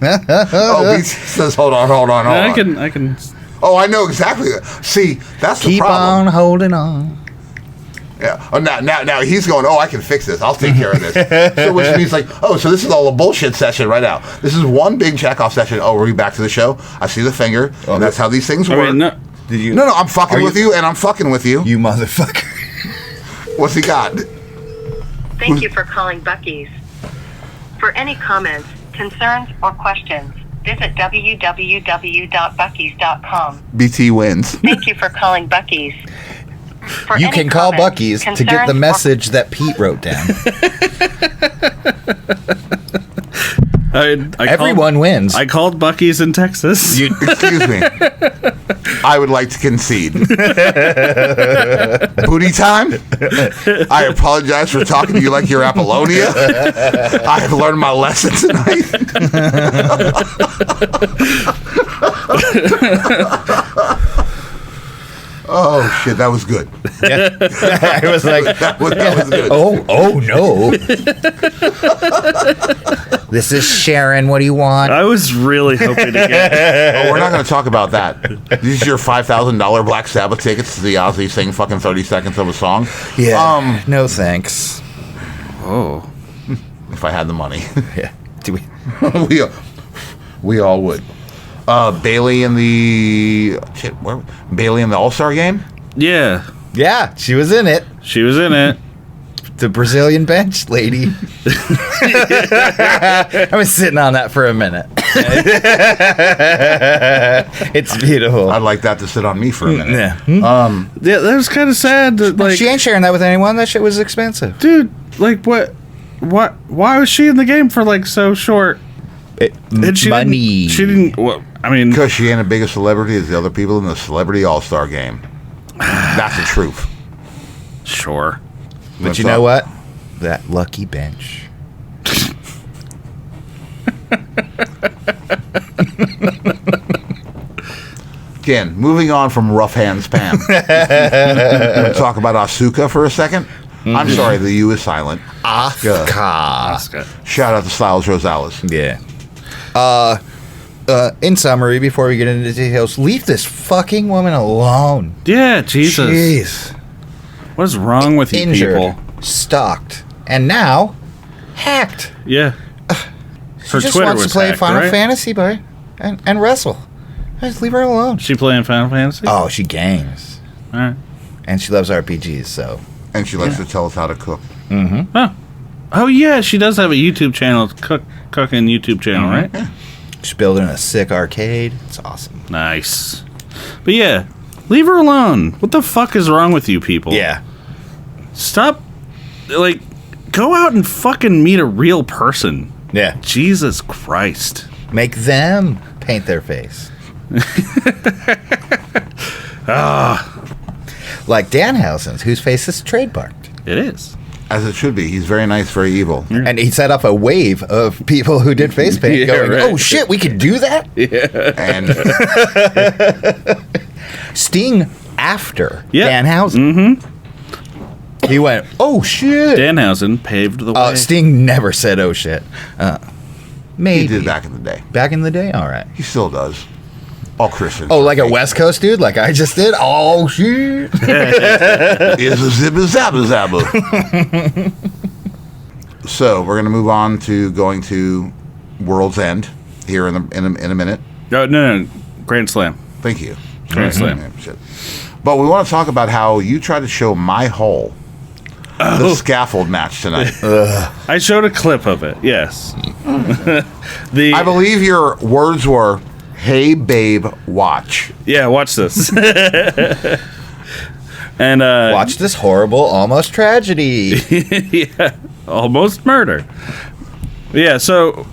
Oh, BT says, hold on. I can. Oh, I know exactly. See, that's the Keep problem. on holding on. Yeah. Oh, now he's going, I can fix this. I'll take care of this. So which means so this is all a bullshit session right now. This is one big checkoff session. Oh, we're back to the show. I see the finger. And that's how these things work. No. Did you? No, I'm fucking with you, and I'm fucking with you. You motherfucker. What's he got? Thank you for calling Buc-ee's. For any comments, concerns, or questions, visit www.buckeys.com. BT wins. Thank you for calling Buc-ee's. You can call Buc-ee's to get the message that Pete wrote down. Everyone wins. I called Buc-ee's in Texas. Excuse me. I would like to concede. Booty time? I apologize for talking to you like you're Apollonia. I have learned my lesson tonight. Oh shit, that was good. Yeah. I was like, that was good. Oh no. This is Sharon. What do you want? I was really hoping to get. We're not going to talk about that. These are your $5,000 Black Sabbath tickets to the Ozzy sing fucking 30 seconds of a song. Yeah. No thanks. Oh. If I had the money. Yeah. Do we? we all would. Bailey in the All-Star game? Yeah. Yeah, she was in it. The Brazilian bench lady. I was sitting on that for a minute. It's beautiful. I'd like that to sit on me for a minute. Yeah. Yeah, that was kind of sad. That, she ain't sharing that with anyone. That shit was expensive. Dude, what? Why was she in the game for so short? Money. She didn't. Well, I mean, because she ain't a big a celebrity as the other people in the Celebrity All-Star game. That's the truth. Sure. But you know what? That lucky bench. Again, moving on from Rough Hands Pam. We'll talk about Asuka for a second. Mm-hmm. I'm sorry, the U is silent. Asuka. Shout out to Styles Rosales. Yeah. In summary, before we get into details, leave this fucking woman alone. Yeah, Jesus. Jeez. What is wrong with you people? Stalked, and now hacked. Yeah. She just wants to play Final Fantasy, boy, and wrestle. Just leave her alone. She playing Final Fantasy? Oh, she games. All right. And she loves RPGs, so. And she likes to tell us how to cook. Mm-hmm. Oh, yeah, she does have a YouTube channel, cooking YouTube channel, right? Yeah. She's building a sick arcade. It's awesome. Nice. But yeah, leave her alone. What the fuck is wrong with you people? Yeah. Stop. Go out and fucking meet a real person. Yeah. Jesus Christ. Make them paint their face. Like Danhausen's, whose face is trademarked. It is. As it should be. He's very nice, very evil. And he set up a wave of people who did face paint going, right. Oh shit, we could do that? Yeah. And Sting after Danhausen. Mm-hmm. He went, oh shit. Danhausen paved the way. Sting never said oh shit. Maybe. He did back in the day. Back in the day? All right. He still does. All Christians. Oh, like a West Coast dude? Like I just did? Oh, shit. Is a zibba zabba zabba. So, we're going to move on to going to World's End here in a minute. No. Grand Slam. Thank you. Grand Slam. But we want to talk about how you tried to show my hole the scaffold match tonight. I showed a clip of it, yes. I believe your words were, "Hey, babe, watch." Yeah, watch this. And watch this horrible almost tragedy. Yeah, almost murder. Yeah, so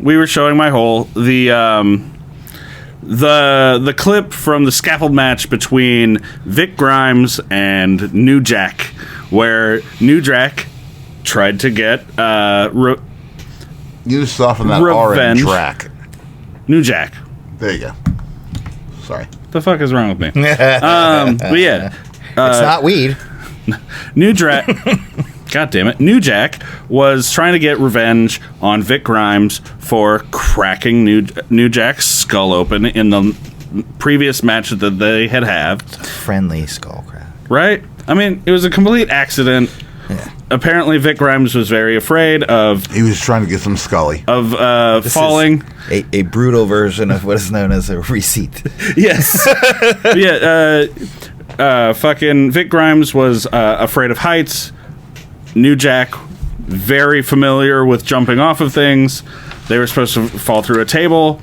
we were showing my hole. The clip from the scaffold match between Vic Grimes and New Jack, where New Jack tried to get you soften that revenge. R in track. New Jack. There you go. Sorry. What the fuck is wrong with me? But yeah, it's not weed. New Jack. God damn it. New Jack was trying to get revenge on Vic Grimes for cracking New Jack's skull open in the previous match that they had. Friendly skull crack. Right? I mean, it was a complete accident. Yeah. Apparently, Vic Grimes was very afraid of... He was trying to get some Scully. Of falling. A brutal version of what is known as a receipt. Yes. Fucking Vic Grimes was afraid of heights. New Jack, very familiar with jumping off of things. They were supposed to fall through a table.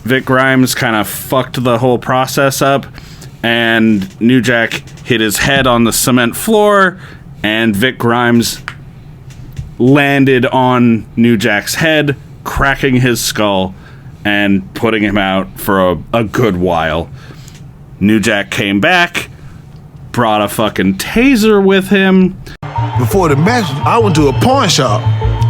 Vic Grimes kind of fucked the whole process up. And New Jack hit his head on the cement floor. And Vic Grimes landed on New Jack's head, cracking his skull and putting him out for a good while. New Jack came back, brought a fucking taser with him. Before the match, I went to a pawn shop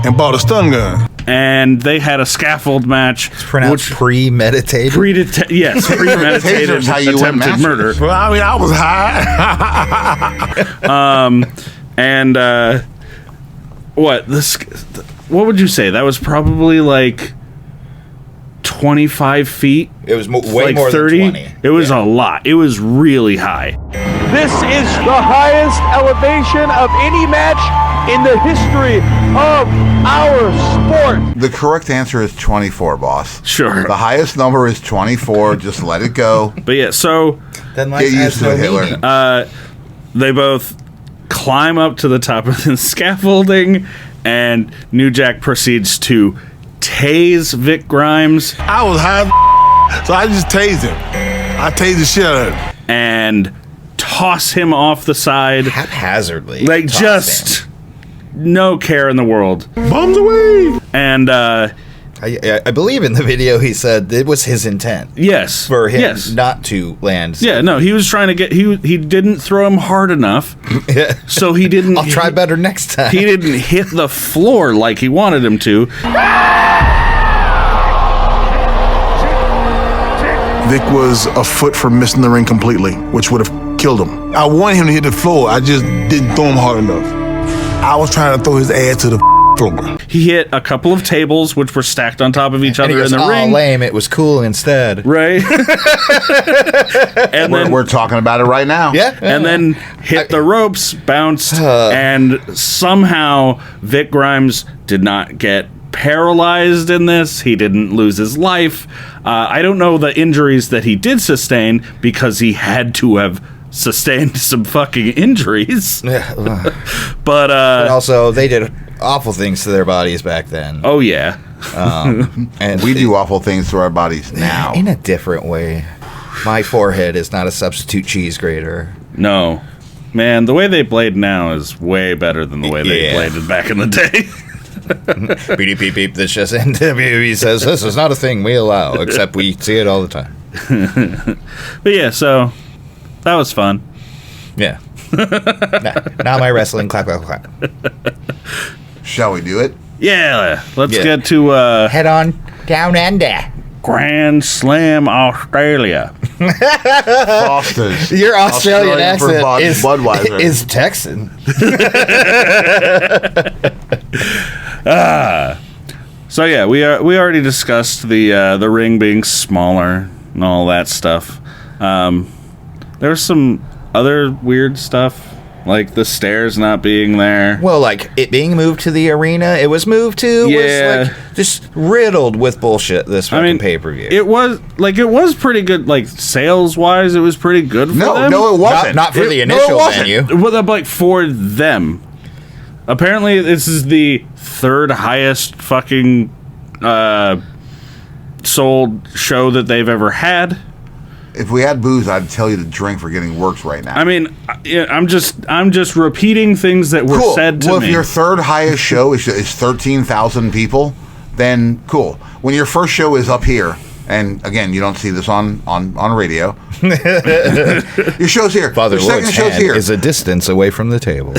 and bought a stun gun. And they had a scaffold match. It's pronounced premeditated. Yes, premeditated attempted murder. Well, I mean, I was high. What would you say? That was probably like 25 feet. It was way like more 30. than 20. It was a lot. It was really high. This is the highest elevation of any match in the history of our sport. The correct answer is 24, boss. Sure. The highest number is 24. Just let it go. But yeah, so then get used to it, Hitler. They both climb up to the top of the scaffolding, and New Jack proceeds to tase Vic Grimes. I was high, so I just tased him. I tased the shit out of him. And toss him off the side. Haphazardly. Like, just no care in the world. Bums away! And, I believe in the video he said it was his intent. Yes. For him not to land. Yeah, no, he was trying to get... He didn't throw him hard enough, so he didn't... I'll try better next time. He didn't hit the floor like he wanted him to. Vic was a foot from missing the ring completely, which would have killed him. I wanted him to hit the floor. I just didn't throw him hard enough. I was trying to throw his ass to the floor. He hit a couple of tables, which were stacked on top of each other in the ring. Lame. It was cool instead. Right. And we're talking about it right now. Yeah. And then hit the ropes, bounced, and somehow Vic Grimes did not get paralyzed in this. He didn't lose his life. I don't know the injuries that he did sustain because he had to have sustained some fucking injuries. But also, they did awful things to their bodies back then. Oh, yeah. And we do awful things to our bodies now. In a different way. My forehead is not a substitute cheese grater. No. Man, the way they blade now is way better than the way they bladed back in the day. Beep, beep, beep. This just NWE says this is not a thing we allow, except we see it all the time. But yeah, so that was fun. Yeah. Now my wrestling clap, clap, clap. Shall we do it? Yeah, let's get to head on down under. Grand Slam Australia. Foster's. Your Australian accent Budweiser. is Texan. So yeah, we already discussed the ring being smaller and all that stuff. There was some other weird stuff, like the stairs not being there. Well, like it being moved to the arena, it was moved to. Yeah, was like just riddled with bullshit. This fucking pay-per-view. It was pretty good, like sales wise. It was pretty good for them. No, it wasn't. Not for the initial venue. Well, like for them. Apparently, this is the third highest fucking sold show that they've ever had. If we had booze, I'd tell you to drink for getting works right now. I mean, I'm just repeating things that were said to me. Well, if your third highest show is 13,000 people, then cool. When your first show is up here, and again, you don't see this on radio. Your show's here. Father Your Lloyd's second show's hand here. is a distance away from the table.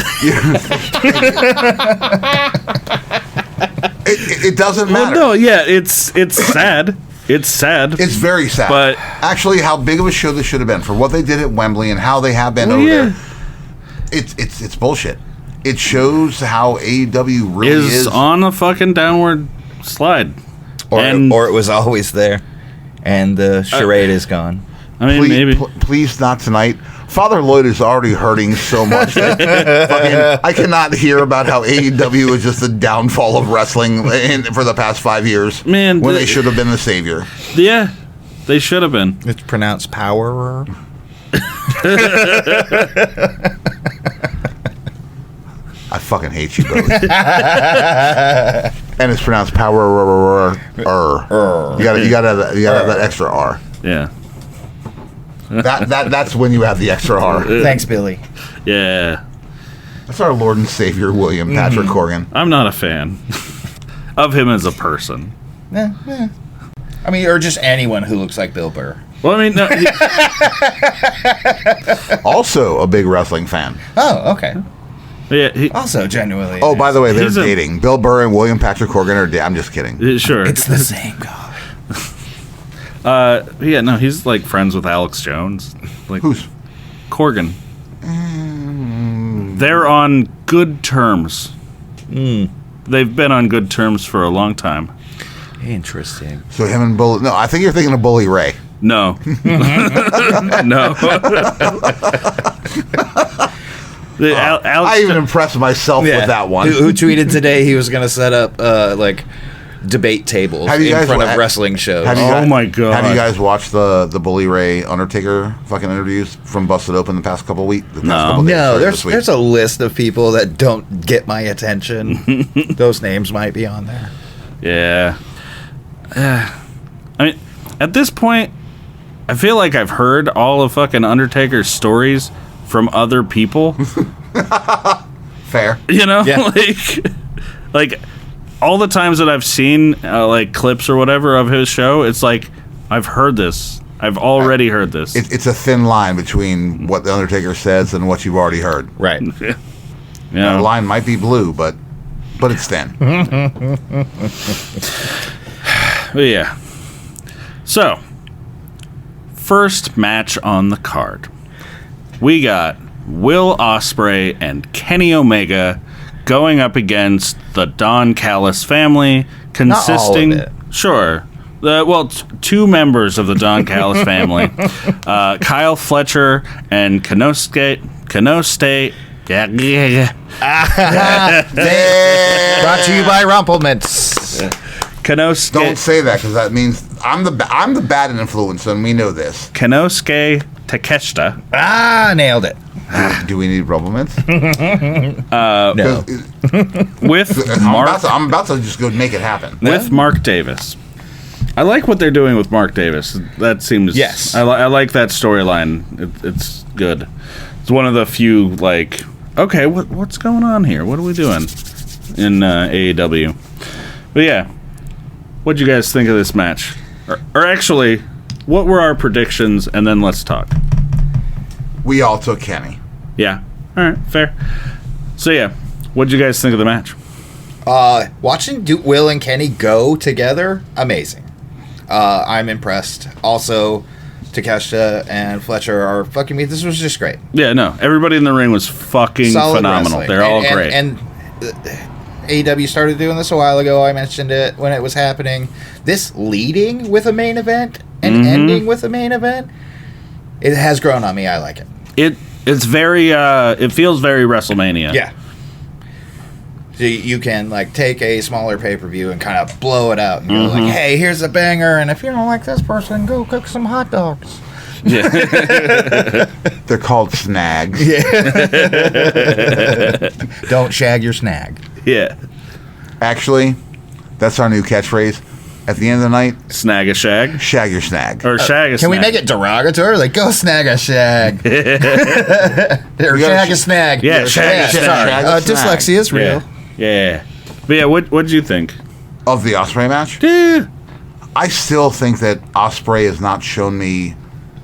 It doesn't matter. Well, no, yeah, it's sad. It's sad. It's very sad. But actually, how big of a show this should have been for what they did at Wembley and how they have been over there. It's bullshit. It shows how AEW really is on a fucking downward slide, or it was always there, and the charade is gone. I mean, maybe. Please not tonight. Father Lloyd is already hurting so much that fucking, I cannot hear about how AEW is just the downfall of wrestling for the past 5 years. Man, when they should have been the savior. Yeah, they should have been. It's pronounced power. I fucking hate you both. And it's pronounced power. You gotta have that extra R. Yeah. That's when you have the extra R. Thanks, Billy. Yeah. That's our Lord and Savior, William Patrick Corgan. I'm not a fan of him as a person. I mean, or just anyone who looks like Bill Burr. Well, I mean, no, also a big wrestling fan. Oh, okay. Yeah. Also, genuinely. Oh, by the way, they're dating. Bill Burr and William Patrick Corgan are dating. I'm just kidding. Sure. It's the same guy. Yeah, no, he's like friends with Alex Jones. Like, who's Corgan? They're on good terms. They've been on good terms for a long time. Interesting. So him and Bully. No, I think you're thinking of Bully Ray. No. No. I even impressed myself with that one. Who tweeted today he was going to set up like debate tables in front of wrestling shows? Oh my god! Have you guys watched the Bully Ray Undertaker fucking interviews from Busted Open the past couple weeks? No, there's a list of people that don't get my attention. Those names might be on there. Yeah. I mean, at this point, I feel like I've heard all of fucking Undertaker's stories from other people. Fair. You know? Yeah. like all the times that I've seen like clips or whatever of his show, it's like I've heard this. I've already heard this. It's a thin line between what the Undertaker says and what you've already heard. Right. Yeah. The line might be blue, but it's thin. But yeah. So, first match on the card. We got Will Ospreay and Kenny Omega going up against the Don Callis family, consisting... Not all of it. Sure. Two members of the Don Callis family. Kyle Fletcher and Kanosuke... Brought to you by Rumplemints. Kanosuke... Don't say that, because that means I'm the bad influence, and we know this. Kanosuke Takeshita. Nailed it. Do we need Rumplemints? No. With Mark... I'm about to just go make it happen. With Mark Davis. I like what they're doing with Mark Davis. That seems... Yes. I like that storyline. It's good. It's one of the few, like... Okay, what's going on here? What are we doing in AEW? But yeah, what'd you guys think of this match? Or actually, what were our predictions? And then let's talk. We all took Kenny. Yeah. All right, fair. So yeah, what'd you guys think of the match? Watching Will and Kenny go together, amazing. I'm impressed. Also, Takeshita and Fletcher are fucking me. This was just great. Yeah, no, everybody in the ring was fucking Solid phenomenal. wrestling. They're all great. And AEW started doing this a while ago. I mentioned it when it was happening. This leading with a main event and ending with a main event, it has grown on me. I like it. It's very it feels very WrestleMania. Yeah. So you can like take a smaller pay-per-view and kind of blow it out and go like, hey, here's a banger, and if you don't like this person, go cook some hot dogs. Yeah. They're called snags. Yeah. Don't shag your snag. Yeah. Actually, that's our new catchphrase. at the end of the night, snag a shag. Shag your snag. Or shag a snag. Can we make it derogatory? Like, go snag a shag. Or shag a snag. Yeah, shag a snag. Sorry. Dyslexia is real. Yeah. But yeah, what did you think? Of the Ospreay match? Yeah. I still think that Ospreay has not shown me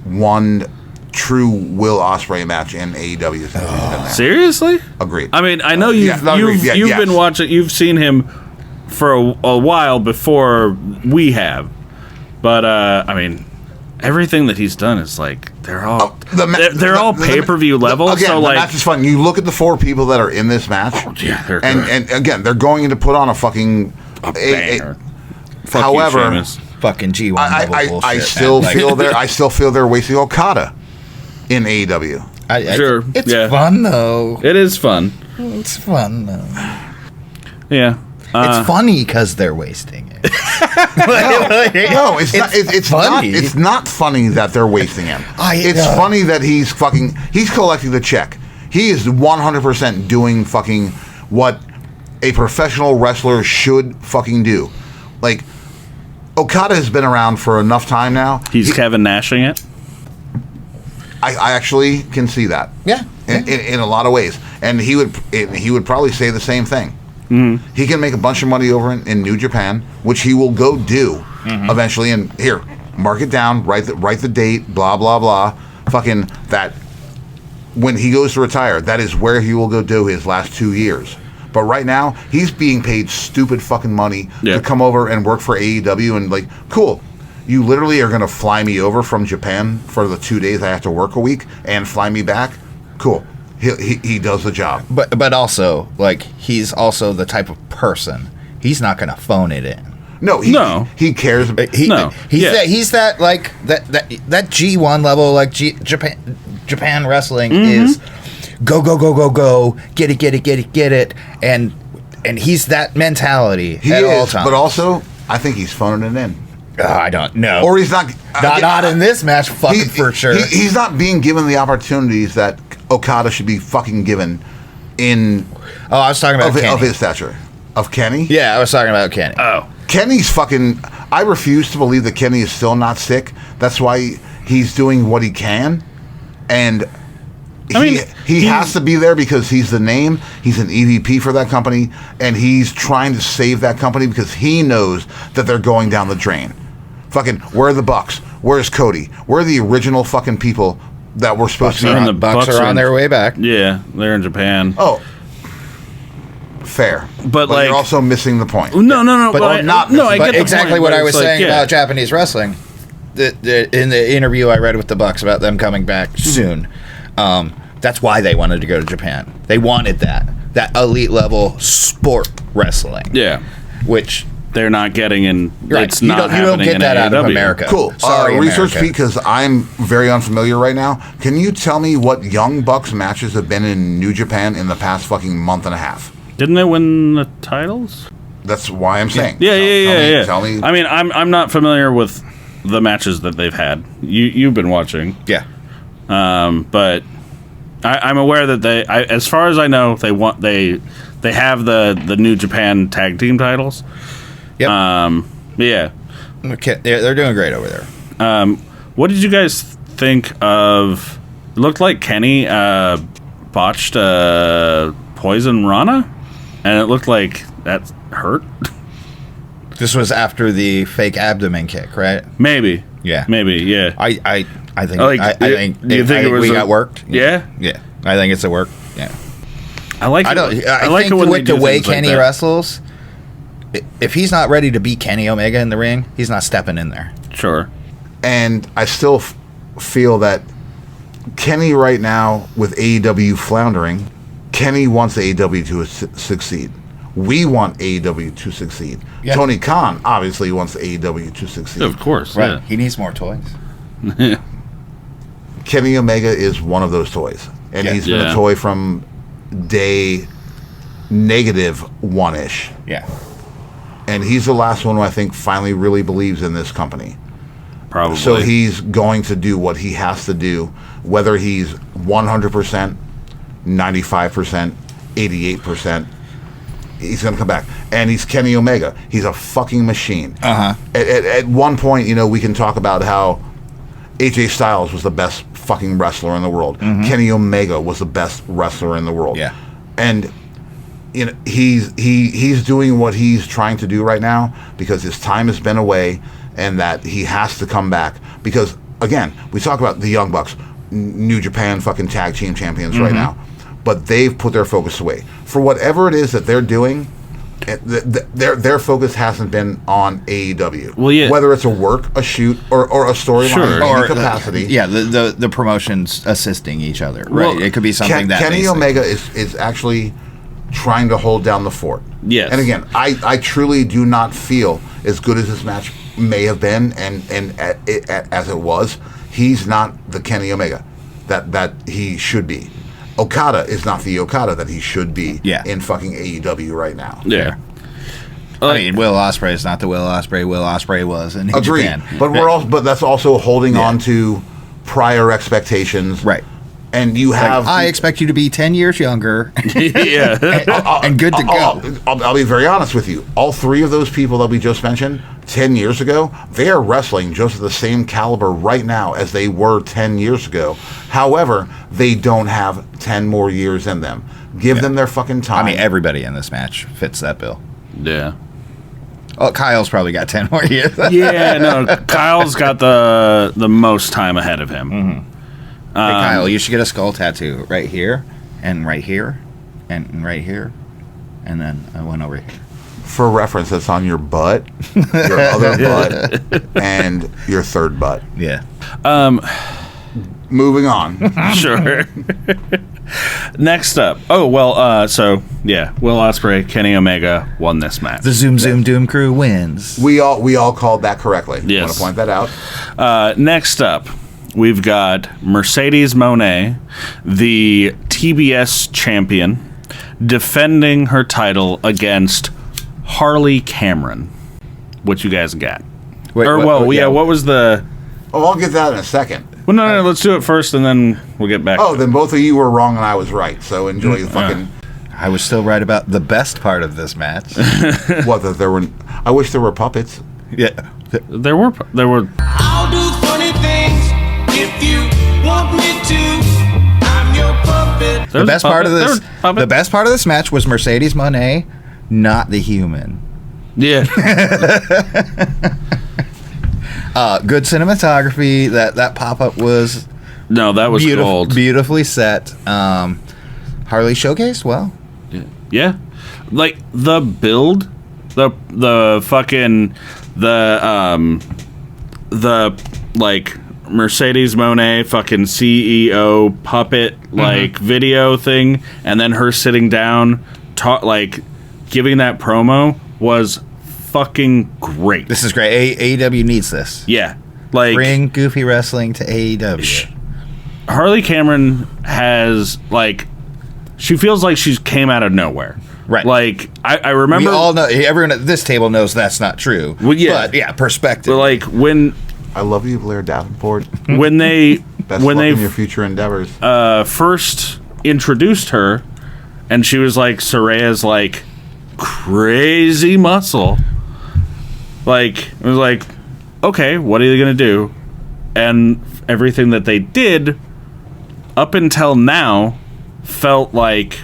one true Will Ospreay match in AEW since he's been there. Seriously? Agreed. I mean, I know you've been watching, you've seen him for a while before we have, but I mean, everything that he's done is like they're all they're all pay-per-view level. Again, so the like, match is fun. You look at the 4 people that are in this match. Yeah, they're and again, they're going to put on a fucking banger. However, fucking G1 level bullshit. I still feel they're wasting Okada in AEW. Sure, It's fun though. It is fun. It's fun though. Yeah. It's funny because they're wasting it. No, it's not. It's funny. Not. It's not funny that they're wasting him. It's funny that he's collecting the check. He is 100% doing fucking what a professional wrestler should fucking do. Like, Okada has been around for enough time now. He's Kevin Nashing it. I actually can see that. Yeah. In a lot of ways, and he would probably say the same thing. Mm-hmm. He can make a bunch of money over in New Japan, which he will go do eventually. And here, mark it down, write the date, blah blah blah. Fucking that. When he goes to retire, that is where he will go do his last 2 years. But right now, he's being paid stupid fucking money to come over and work for AEW, and like, cool. You literally are going to fly me over from Japan for the 2 days I have to work a week and fly me back. Cool. He does the job. But also, like, he's also the type of person. He's not going to phone it in. No, he cares. He's that like that G1 level, like Japan wrestling is go, get it, and he's that mentality at all times. But also, I think he's phoning it in. I don't know. Or he's not. Not in this match, for sure. He's not being given the opportunities that Okada should be fucking given in. Oh, I was talking about Kenny. Of his stature. Of Kenny? Yeah, I was talking about Kenny. Oh. Kenny's fucking. I refuse to believe that Kenny is still not sick. That's why he's doing what he can. And he has to be there because he's the name. He's an EVP for that company. And he's trying to save that company because he knows that they're going down the drain. Fucking, where are the Bucks? Where's Cody? Where are the original fucking people that were supposed to be? The Bucks are on their way back. Yeah, they're in Japan. Oh, fair. But like, you're also missing the point. No. But I get the exactly point, what I was like, saying about Japanese wrestling. In the interview I read with the Bucks about them coming back soon. That's why they wanted to go to Japan. They wanted that elite level sport wrestling. Yeah, which they're not getting in. Right. It's not happening. You don't get that out of America. Cool. Sorry, research America. because I'm very unfamiliar right now. Can you tell me what Young Bucks matches have been in New Japan in the past fucking month and a half? Didn't they win the titles? That's why I'm saying. Yeah. Tell me. I mean, I'm not familiar with the matches that they've had. You've been watching. Yeah. But I'm aware that as far as I know, they have the New Japan tag team titles. Yep. Yeah. Okay. They're doing great over there. What did you guys think of? It looked like Kenny botched Poison Rana, and it looked like that hurt. This was after the fake abdomen kick, right? Maybe. Yeah. Maybe. Yeah. I think. Like, I think. Do you think it was we got worked? Yeah. Yeah. I think it's a work. Yeah. I like. I like think it when with they do the way things like Kenny that. wrestles, if he's not ready to beat Kenny Omega in the ring, he's not stepping in there. Sure. And I still feel that Kenny right now with AEW floundering, Kenny wants AEW to succeed. We want AEW to succeed. Yeah. Tony Khan obviously wants AEW to succeed. Of course. Right. Yeah. He needs more toys. Kenny Omega is one of those toys. And he's been a toy from day -1-ish. Yeah. And he's the last one who I think finally really believes in this company. Probably. So he's going to do what he has to do, whether he's 100%, 95%, 88%. he's going to come back. And he's Kenny Omega. He's a fucking machine. Uh-huh. At one point, we can talk about how AJ Styles was the best fucking wrestler in the world. Mm-hmm. Kenny Omega was the best wrestler in the world. Yeah. And he's doing what he's trying to do right now because his time has been away, and that he has to come back because, again, we talk about the Young Bucks, New Japan fucking tag team champions right now, but they've put their focus away for whatever it is that they're doing. Their focus hasn't been on AEW. Well, yeah. Whether it's a work, a shoot, or a storyline, or any capacity. The promotions assisting each other, right? Well, it could be something that Kenny basic. Omega is actually trying to hold down the fort. Yes. And again, I truly do not feel as good as this match may have been, and as it was, he's not the Kenny Omega that he should be. Okada is not the Okada that he should be in fucking AEW right now. Yeah. I mean, Will Ospreay is not the Will Ospreay was in New Agreed. Japan. But that's also holding on to prior expectations. Right. And you have... I expect you to be 10 years younger. Yeah. and good to go. I'll be very honest with you. All three of those people that we just mentioned, 10 years ago, they are wrestling just at the same caliber right now as they were 10 years ago. However, they don't have 10 more years in them. Give them their fucking time. I mean, everybody in this match fits that bill. Yeah. Oh, Kyle's probably got 10 more years. Yeah, no, Kyle's got the most time ahead of him. Mm-hmm. Hey, Kyle, you should get a skull tattoo right here, and right here, and right here, and then one over here. For reference, that's on your butt, your other butt, and your third butt. Yeah. Moving on. Sure. Next up. Oh, well, Will Ospreay, Kenny Omega won this match. The Zoom Zoom Doom crew wins. We all called that correctly. Yes. Want to point that out? Next up, we've got Mercedes Moné, the TBS champion, defending her title against Harley Cameron. What you guys got? What was the... Oh, I'll get that in a second. Well, no, let's do it first, and then we'll get back. Oh, then both of you were wrong and I was right. So enjoy the fucking... I was still right about the best part of this match. What, that there were... I wish there were puppets. Yeah. There were... I'll do funny things if you want me to. I'm your puppet. The best part of this match was Mercedes Moné, not the human. Yeah. Good cinematography. That pop-up was... No, that was gold. Beautifully set. Harley showcased well. Yeah. Like, the build, the fucking, like, Mercedes Moné fucking CEO puppet, like, video thing, and then her sitting down, giving that promo was fucking great. This is great. AEW needs this. Yeah. Like, bring goofy wrestling to AEW. Harley Cameron has, like, she feels like she came out of nowhere. Right. Like, I remember... We all know, everyone at this table knows that's not true. Well, yeah. But, yeah, perspective. But, like, when... I love you, Blair Davenport. When they... Best luck in your future endeavors. First introduced her, and she was, like, Soraya's, like, crazy muscle. Like, it was like, okay, what are you going to do? And everything that they did, up until now, felt like,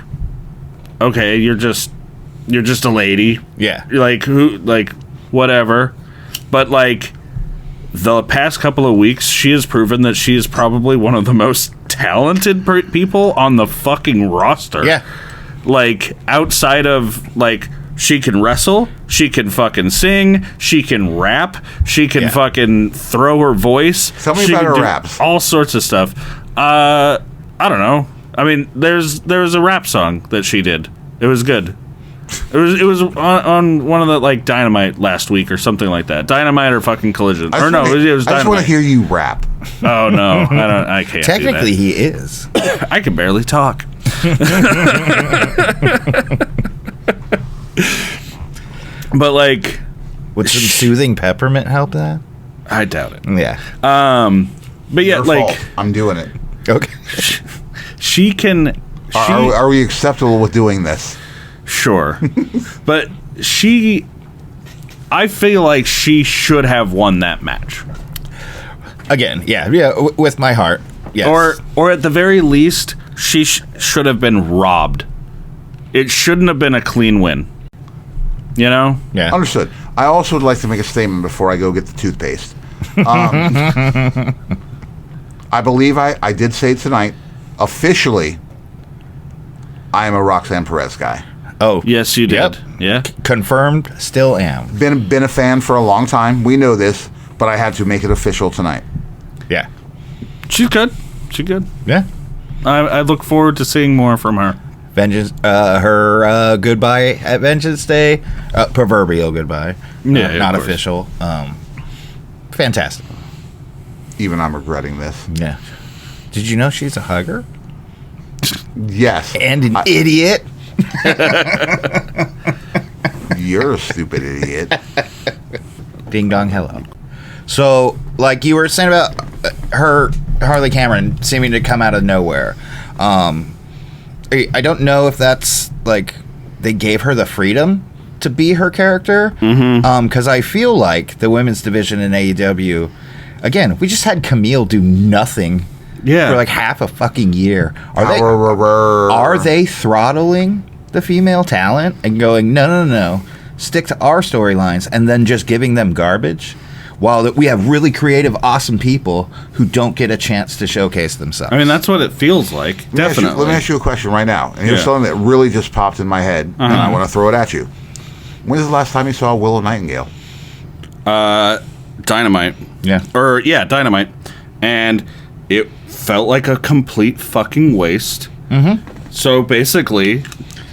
okay, you're just a lady. Yeah. You're like, who, like, whatever. But, like, the past couple of weeks, she has proven that she is probably one of the most talented people on the fucking roster. Yeah. Like, outside of, like, she can wrestle, she can fucking sing, she can rap, she can fucking throw her voice. Tell me about her raps. All sorts of stuff. I don't know. I mean, there was a rap song that she did. It was good. It was on one of the, like, Dynamite last week or something like that. Dynamite or fucking Collision. It was Dynamite. I just want to hear you rap. Oh no, I can't. Technically, do that. he is. I can barely talk. But, like, would some soothing peppermint help that? I doubt it. Yeah. But yeah, Your like, fault. I'm doing it. Okay. She can. Are we acceptable with doing this? Sure. But I feel like she should have won that match. Again, with my heart, yes. Or at the very least, she should have been robbed. It shouldn't have been a clean win. You know? Yeah. Understood. I also would like to make a statement before I go get the toothpaste. I believe I did say tonight, officially, I am a Roxanne Perez guy. Oh. Yes, you did. Yep. Yeah. Confirmed, still am. Been a fan for a long time. We know this, but I had to make it official tonight. Yeah. She's good. She's good. Yeah. I look forward to seeing more from her. Vengeance, her goodbye at Vengeance Day, proverbial goodbye. Not official. Fantastic. Even I'm regretting this. Yeah. Did you know she's a hugger? Yes. And an idiot. You're a stupid idiot. Ding dong hello. So, like you were saying about her, Harley Cameron seeming to come out of nowhere. I don't know if that's like they gave her the freedom to be her character. Because I feel like the women's division in AEW, again, we just had Camille do nothing for like half a fucking year. Are they throttling the female talent and going, no, stick to our storylines, and then just giving them garbage? While we have really creative, awesome people who don't get a chance to showcase themselves. I mean, that's what it feels like. Definitely. Let me ask you a question right now. And here's something that really just popped in my head, and I want to throw it at you. When's the last time you saw Willow Nightingale? Dynamite. Yeah. Dynamite. And it felt like a complete fucking waste. So basically,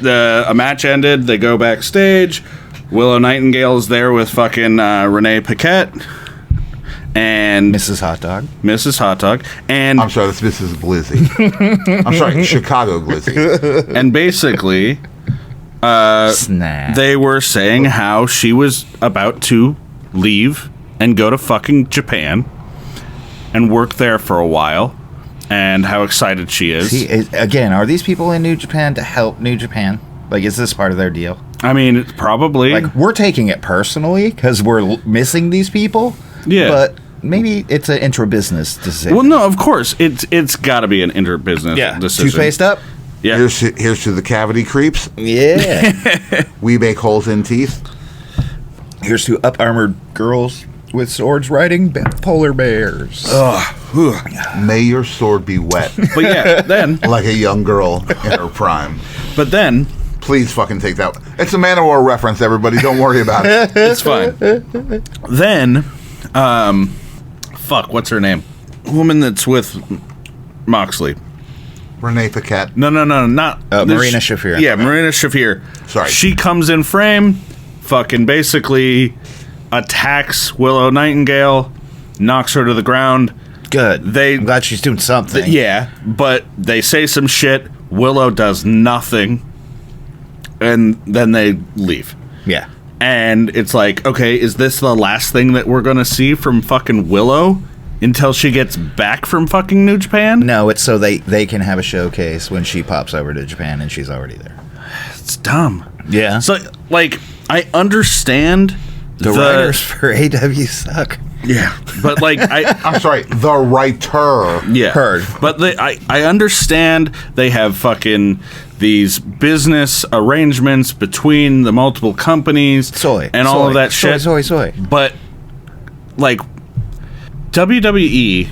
a match ended, they go backstage, Willow Nightingale's there with fucking Renee Paquette and Mrs. Hot Dog. And I'm sorry, that's Mrs. Glizzy. I'm sorry, Chicago Glizzy. And basically, they were saying how she was about to leave and go to fucking Japan and work there for a while, and how excited she is. See, again, are these people in New Japan to help New Japan? Like, is this part of their deal? I mean, probably. Like, we're taking it personally because we're missing these people. Yeah. But maybe it's an intra-business decision. Well, no, of course. It's got to be an inter-business decision. Toothpaste up? Yeah. Here's to the cavity creeps. Yeah. We make holes in teeth. Here's to up-armored girls with swords riding polar bears. May your sword be wet. But yeah, then. Like a young girl in her prime. But then. Please fucking take that. It's a Manowar reference, everybody. Don't worry about it. It's fine. Then, what's her name? Woman that's with Moxley. Renee Paquette. No, not Marina Shafir. Yeah, Marina Shafir. Sorry. She comes in frame, fucking basically attacks Willow Nightingale, knocks her to the ground. Good. I'm glad she's doing something. But they say some shit. Willow does nothing. And then they leave. Yeah. And it's like, okay, is this the last thing that we're going to see from fucking Willow until she gets back from fucking New Japan? No, it's so they can have a showcase when she pops over to Japan and she's already there. It's dumb. Yeah. So, like, I understand the writers for AEW suck. Yeah. But, like, I'm sorry, the writer. Yeah. Heard. But I understand they have fucking these business arrangements between the multiple companies and all of that shit. Soy. But, like, WWE,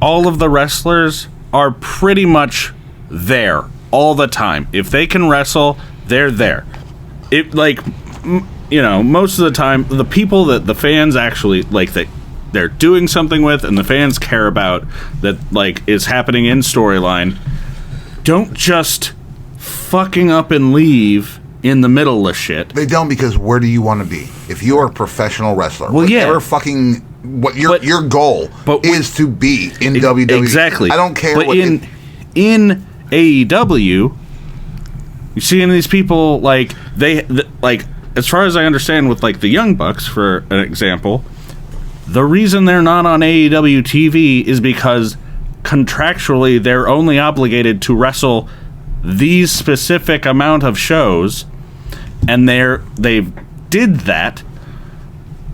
all of the wrestlers are pretty much there all the time. If they can wrestle, they're there. It, like, you know, most of the time, the people that the fans actually, like, that they're doing something with and the fans care about that, like, is happening in storyline, don't just fucking up and leave in the middle of shit. They don't, because where do you want to be? If you're a professional wrestler, well, what your goal is to be in WWE. Exactly. I don't care but what in AEW, you seeing these people, like, like, as far as I understand with, like, the Young Bucks, for an example, the reason they're not on AEW TV is because contractually they're only obligated to wrestle these specific amount of shows, and they did that,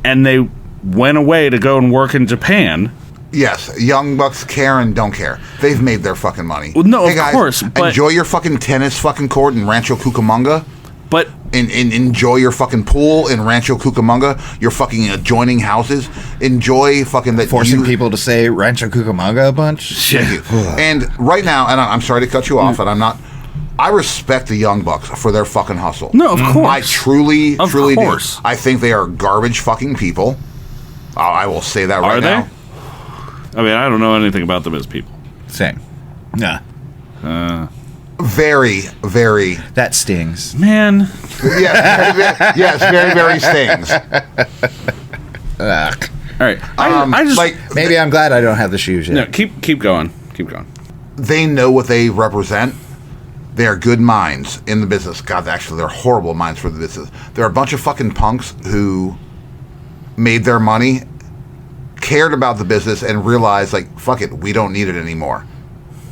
and they went away to go and work in Japan. Yes, Young Bucks care and don't care. They've made their fucking money. Well, no, hey of guys, course, but enjoy your fucking tennis fucking court in Rancho Cucamonga. But enjoy your fucking pool in Rancho Cucamonga. Your fucking adjoining houses. Enjoy fucking that. Forcing people to say Rancho Cucamonga a bunch. Thank you. And right now, and I'm sorry to cut you off, and I'm not. I respect the Young Bucks for their fucking hustle. No, of course. I truly Of do. course. I think they are garbage fucking people. I will say that right Are now. they? I mean, I don't know anything about them as people. Same. Nah. Very, very. That stings. Man. Yes, very, very stings. Ugh. All right. I just like maybe I'm glad I don't have the shoes yet. No, keep going. Keep going. They know what they represent. They are good minds in the business. God, actually, they're horrible minds for the business. They're a bunch of fucking punks who made their money, cared about the business, and realized, like, fuck it, we don't need it anymore.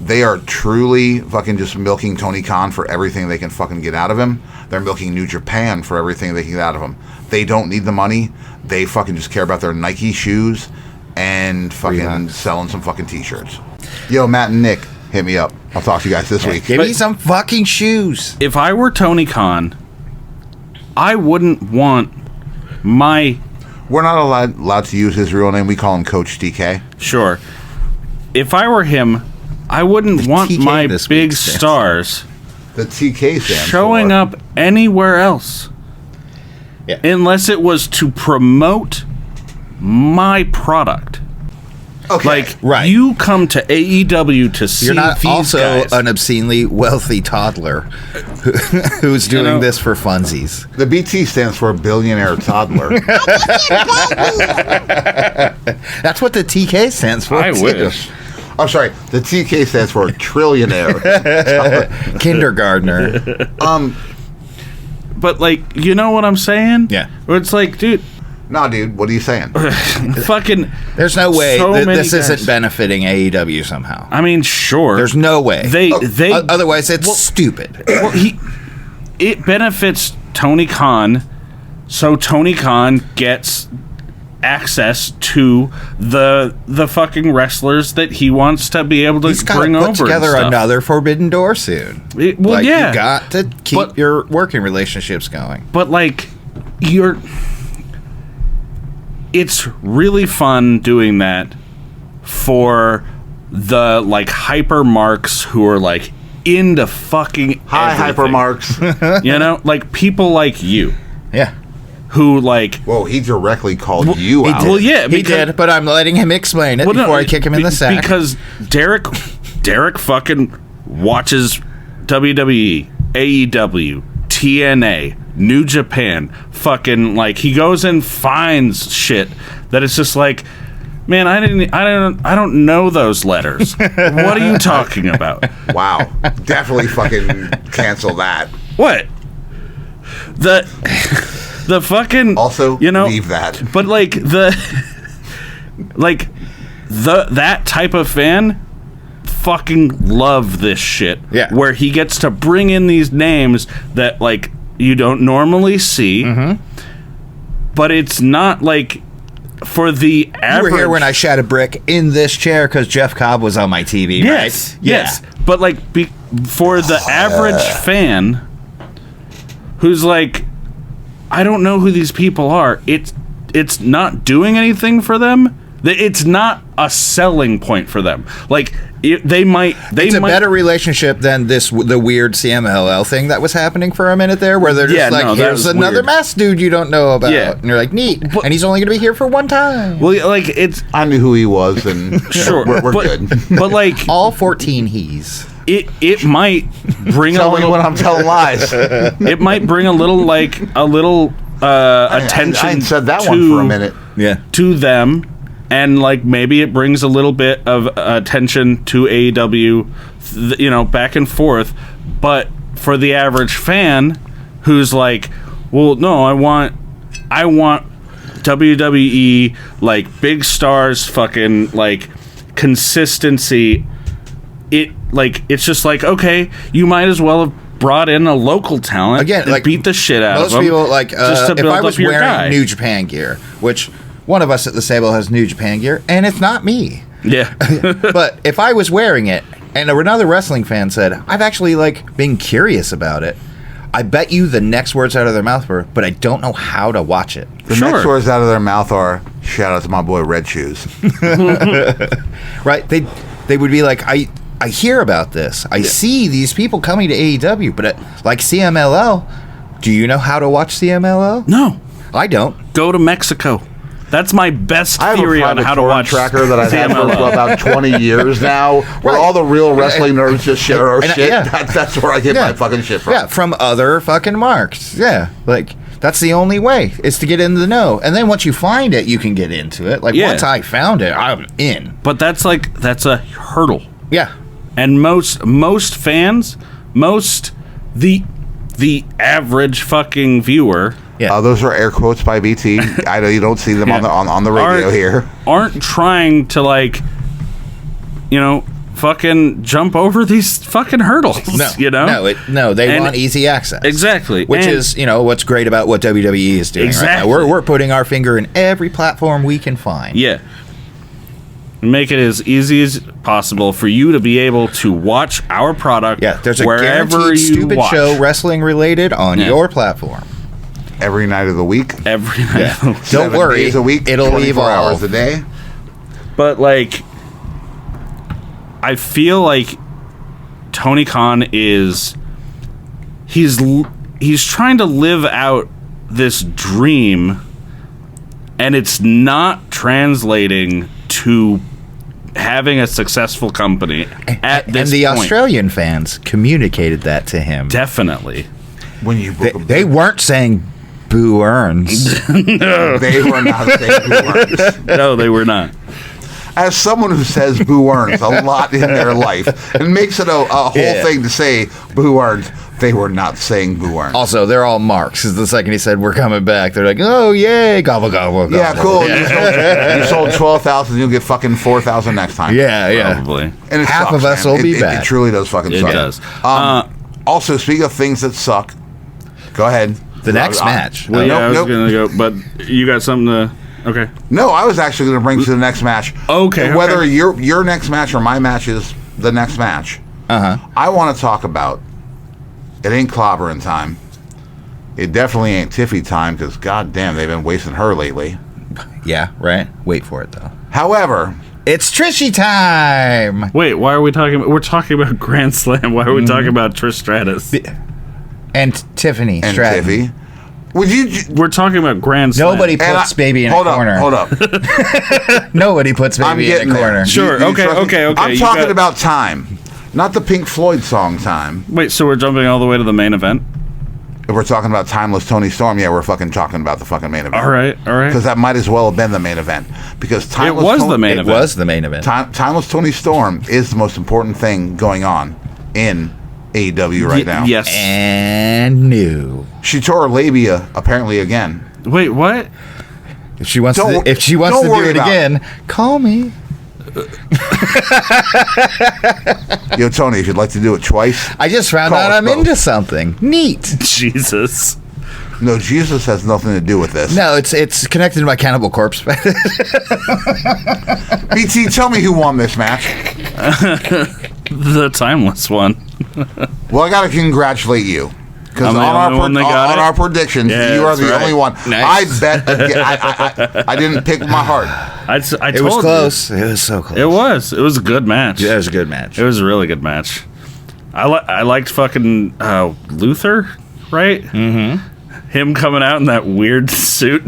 They are truly fucking just milking Tony Khan for everything they can fucking get out of him. They're milking New Japan for everything they can get out of him. They don't need the money. They fucking just care about their Nike shoes and fucking selling some fucking t-shirts. Yo, Matt and Nick, hit me up. I'll talk to you guys this week. Give me some fucking shoes. If I were Tony Khan, I wouldn't want my... We're not allowed to use his real name. We call him Coach DK. Sure. If I were him, I wouldn't want TK my this big week stands. stars The TK stands showing for. up anywhere else. Yeah. Unless it was to promote my product. Okay. Like, you come to AEW to see You're not these also guys. an obscenely wealthy toddler who's doing know- this for funsies. The BT stands for billionaire toddler. That's what the TK stands for. I too. wish. I'm sorry. The TK stands for trillionaire. Kindergartner. But, like, you know what I'm saying? Yeah. Where it's like, dude, Nah, dude, what are you saying? fucking... There's no way So that many this guys. isn't benefiting AEW somehow. I mean, sure. There's no way. They Otherwise, it's stupid. Well, it benefits Tony Khan, so Tony Khan gets access to the fucking wrestlers that he wants to be able to He's got bring to over. put together and stuff. another Forbidden Door soon. Well, yeah. You got to keep your working relationships going. But like, it's really fun doing that for the like hyper marks who are like into fucking Hi, everything. hypermarks. You know, like people like you. Yeah. Who like? Whoa, he directly called you out. Well, yeah, He did, but I'm letting him explain it Well, no, before I kick him in the sack. Because Derrick fucking watches WWE, AEW, TNA, New Japan, fucking like he goes and finds shit that it's just like, man, I don't know those letters. What are you talking about? Wow. Definitely fucking cancel that. What? The fucking Also, you know, leave that. But like that type of fan fucking love this shit. Yeah. Where he gets to bring in these names that like you don't normally see. Mm-hmm. But it's not like for the average. You were here when I shat a brick in this chair because Jeff Cobb was on my TV, yes, right? Yes. But like for the average fan who's like, I don't know who these people are. It's not doing anything for them. It's not a selling point for them. Like it's a better relationship than the weird CMLL thing that was happening for a minute there, where they're just like, here's another mass dude you don't know about, and you're like, neat, and he's only going to be here for one time. Well, like I knew who he was, and sure, we're good. But like all 14 he's. It might bring Tell a little. me when I'm telling lies. It might bring a little attention. I hadn't said that one for a minute. Yeah, to them. And like maybe it brings a little bit of attention to AEW, back and forth. But for the average fan, who's like, well, no, I want WWE, like big stars, fucking like consistency. It's just like, okay, you might as well have brought in a local talent Again, and like, beat the shit out of most them. people, like, just to if build I was up your wearing guy. New Japan gear, which one of us at the Sable has New Japan gear, and it's not me. Yeah. But if I was wearing it, and another wrestling fan said, I've actually, like, been curious about it, I bet you the next words out of their mouth were, but I don't know how to watch it. The next words out of their mouth are, shout out to my boy Red Shoes. Right? They would be like, I hear about this. I see these people coming to AEW, but like CMLL, do you know how to watch CMLL? No. I don't. Go to Mexico. That's my best I have theory a on private how to watch tracker that I've had for CMLL. about 20 years now, where all the real wrestling nerds just share our shit. That's where I get my fucking shit from. Yeah, from other fucking marks. Yeah, like, that's the only way, is to get into the know. And then once you find it, you can get into it. Like, once I found it, I'm in. But that's a hurdle. Yeah. And most fans, the average fucking viewer, those are air quotes by BT. I know you don't see them on the radio here. Aren't trying to, like, fucking jump over these fucking hurdles. No, they want easy access. Exactly. Which is, what's great about what WWE is doing Exactly. right now. We're putting our finger in every platform we can find. Yeah. Make it as easy as possible for you to be able to watch our product. Yeah, there's a wherever guaranteed you stupid watch. show wrestling related on your platform. Every night of the week. Every night of the week. Don't 7 worry, days a week, it'll 24 evolve. hours a day. But, like, I feel like Tony Khan is he's trying to live out this dream, and it's not translating to having a successful company at this And the point. Australian fans communicated that to him. Definitely. When you they weren't saying boo earns. No. They were not saying boo earns. No, they were not. As someone who says boo earns a lot in their life and makes it a whole thing to say boo earns, they were not saying boo earns. Also, they're all marks. Because the second he said we're coming back, they're like, oh yay, gobble gobble gobble. Yeah, cool. You sold 12,000, you'll get fucking 4,000 next time. Yeah. Probably. And it Half sucks, of us man. will be It back. truly does fucking It suck. does. Also, speaking of things that suck, go ahead. The next match. Well, yeah, I was nope. going to go, but you got something to... Okay. No, I was actually going to bring you to the next match. Okay. Whether your next match or my match is the next match, I want to talk about, it ain't clobbering time. It definitely ain't Tiffy time, because goddamn, they've been wasting her lately. Yeah, right? Wait for it, though. However... It's Trishy time! Wait, why are we talking about... We're talking about Grand Slam. Why are we talking about Trish Stratus? And Tiffany And Stratton. Tiffy. Would you... We're talking about Grand Slam. Nobody puts baby in a corner. Hold up. Nobody puts baby in a corner. There. Sure, okay. I'm you talking got- about time. Not the Pink Floyd song Time. Wait, so we're jumping all the way to the main event? If we're talking about Timeless Toni Storm, yeah, we're fucking talking about the fucking main event. All right. Because that might as well have been the main event. Because Timeless was the main event. It was the main event. Timeless Toni Storm is the most important thing going on in AEW right now. Yes. And new. She tore her labia apparently again. Wait, what? If she wants Don't- to do don't worry it about again, call me. Yo, Tony, if you'd like to do it twice. I just found Call out us I'm both. into something. Neat. Jesus. No, Jesus has nothing to do with this. No, it's connected to my Cannibal Corpse. BT, tell me who won this match. The Timeless one. Well, I got to congratulate you. Because I'm the only one that got on it? our predictions, Yeah, you are that's the right. only one. Nice. I bet again, I didn't pick my heart. I It was told close. It was so close. You. It was. It was a good match. Yeah, it was a good match. It was a really good match. I liked fucking Luther, right? Mm-hmm. Him coming out in that weird suit.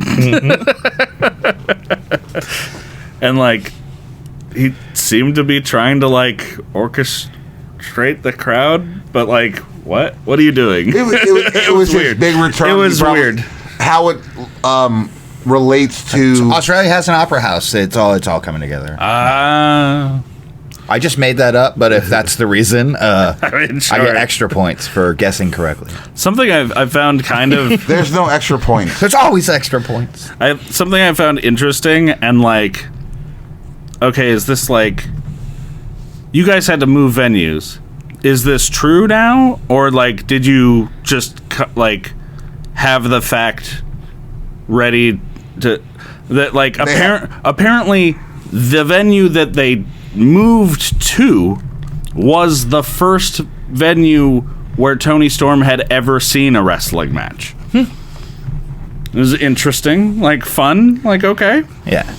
And, like, he seemed to be trying to, like, orchestrate the crowd, but, like, what? What are you doing? It was weird. his big return. It was weird. How it relates to Australia has an opera house. It's all coming together. Ah. I just made that up, but if that's the reason, I mean, I get sure. extra points for guessing correctly. Something I've found kind of... There's no extra points. There's always extra points. Something I found interesting and, like... Okay, is this, like... You guys had to move venues. is this true now, or like did you just like have the fact ready to that like apparently the venue that they moved to was the first venue where Toni Storm had ever seen a wrestling match. It was interesting, like fun, like okay. Yeah.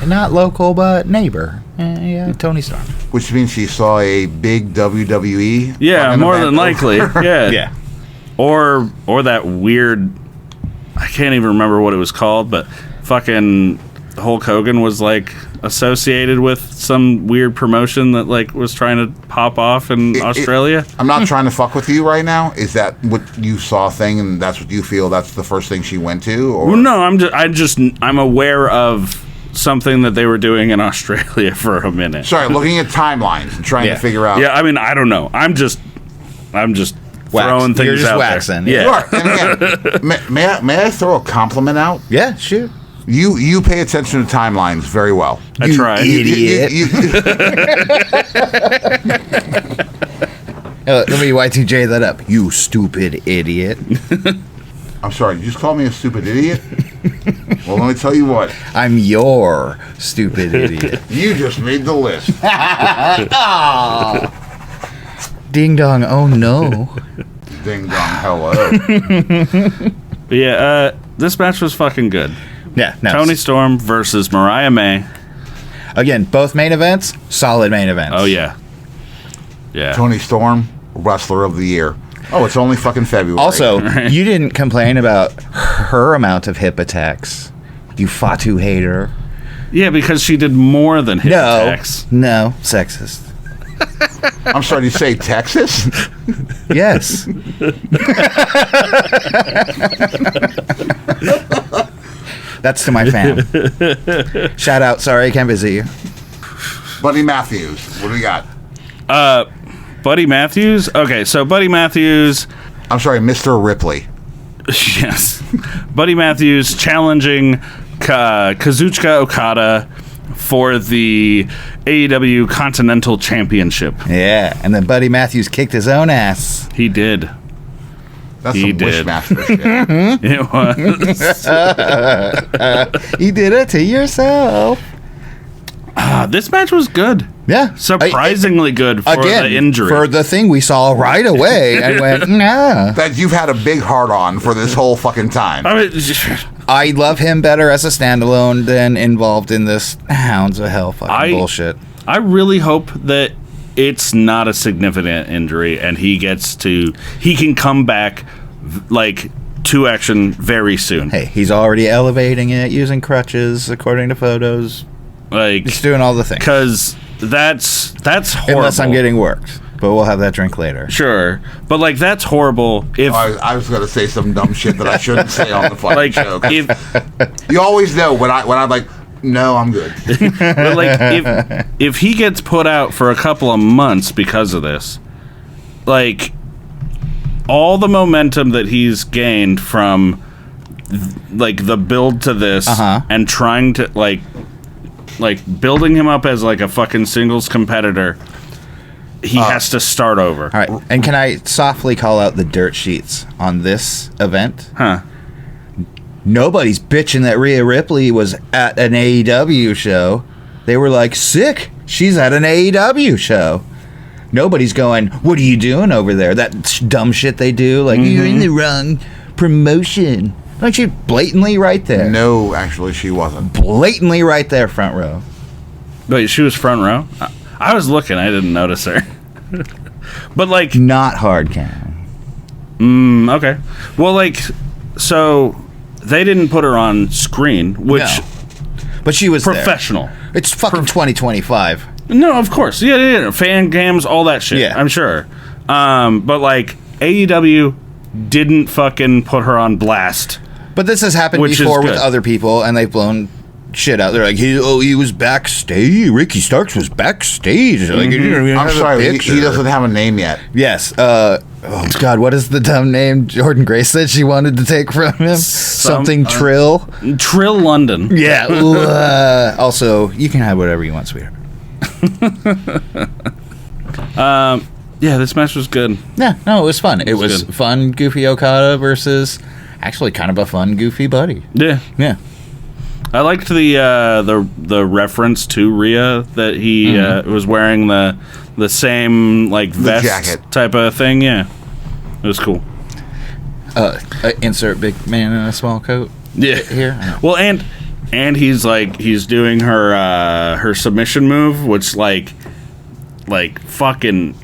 Not local, but neighbor. Yeah, Toni Storm. Which means she saw a big WWE. Yeah, more than likely. Yeah. Yeah. Or that weird, I can't even remember what it was called, but fucking Hulk Hogan was like associated with some weird promotion that like was trying to pop off in Australia. I'm not trying to fuck with you right now. Is that what you saw thing, and that's what you feel that's the first thing she went to? Or? Well, no, I'm aware of something that they were doing in Australia for a minute. Sorry, looking at timelines and trying to figure out. Yeah, I mean, I don't know. I'm just throwing things You're just out waxing. there. Yeah. And again, may I throw a compliment out? Yeah, sure. You pay attention to timelines very well. I try. Idiot. Let me Y2J that up. You stupid idiot. I'm sorry, you just called me a stupid idiot? Well, let me tell you what. I'm your stupid idiot. You just made the list. Ding dong, oh no. Ding dong, hello. But yeah, this match was fucking good. Yeah, no. Toni Storm versus Mariah May. Again, both main events, solid main events. Oh, yeah. Yeah. Toni Storm, Wrestler of the Year. Oh, it's only fucking February. Also, you didn't complain about her amount of hip attacks. You Fatu hater. Yeah, because she did more than hip attacks. No, sexist. I'm sorry, did you say Texas? Yes. That's to my fam. Shout out. Sorry, I can't visit you. Buddy Mathews. What do we got? Buddy Mathews? Okay, so Buddy Mathews. I'm sorry, Mr. Ripley. Yes. Buddy Mathews challenging Kazuchika Okada for the AEW Continental Championship. Yeah, and then Buddy Mathews kicked his own ass. He did. That's some Wishmaster shit. It was. You did it to yourself. This match was good. Yeah. Surprisingly good for again, the injury. For the thing we saw right away. I went, nah. That you've had a big heart on for this whole fucking time. I mean, I love him better as a standalone than involved in this Hounds of Hell fucking bullshit. I really hope that it's not a significant injury and he can come back like to action very soon. Hey, he's already elevating it using crutches according to photos. Like he's doing all the things. Because that's horrible. Unless I'm getting worked. But we'll have that drink later. Sure. But like that's horrible if I was gonna say some dumb shit that I shouldn't say on the fucking show. If, you always know when I'm like, no, I'm good. But like if he gets put out for a couple of months because of this, like all the momentum that he's gained from like the build to this and trying to like building him up as like a fucking singles competitor, he has to start over. All right. And can I softly call out the dirt sheets on this event? Nobody's bitching that Rhea Ripley was at an AEW show. They were like, sick. She's at an AEW show. Nobody's going, what are you doing over there? That dumb shit they do. Like, you're in the wrong promotion. Like, she blatantly right there. No, actually, she wasn't. Blatantly right there, front row. Wait, she was front row? I was looking. I didn't notice her. But, like... Not hard cam. Okay. Well, like, so... They didn't put her on screen, which... No. But she was professional. There. It's fucking 2025. No, of course. Yeah. Fan cams, all that shit. Yeah. I'm sure. But, like, AEW didn't fucking put her on blast. But this has happened before with other people, and they've blown shit out. They're like, he was backstage. Ricky Starks was backstage. Like, I'm sorry, he doesn't have a name yet. Yes. Oh, God, what is the dumb name Jordan Grace said she wanted to take from him? Something Trill. Trill London. Yeah. Also, you can have whatever you want, sweetheart. Yeah, this match was good. Yeah, no, it was fun. It was fun, goofy Okada versus actually kind of a fun, goofy Buddy. Yeah. Yeah. I liked the reference to Rhea that he was wearing the same like vest jacket type of thing. Yeah, it was cool. Insert big man in a small coat. Yeah. Here. Well, and he's doing her submission move, which like fucking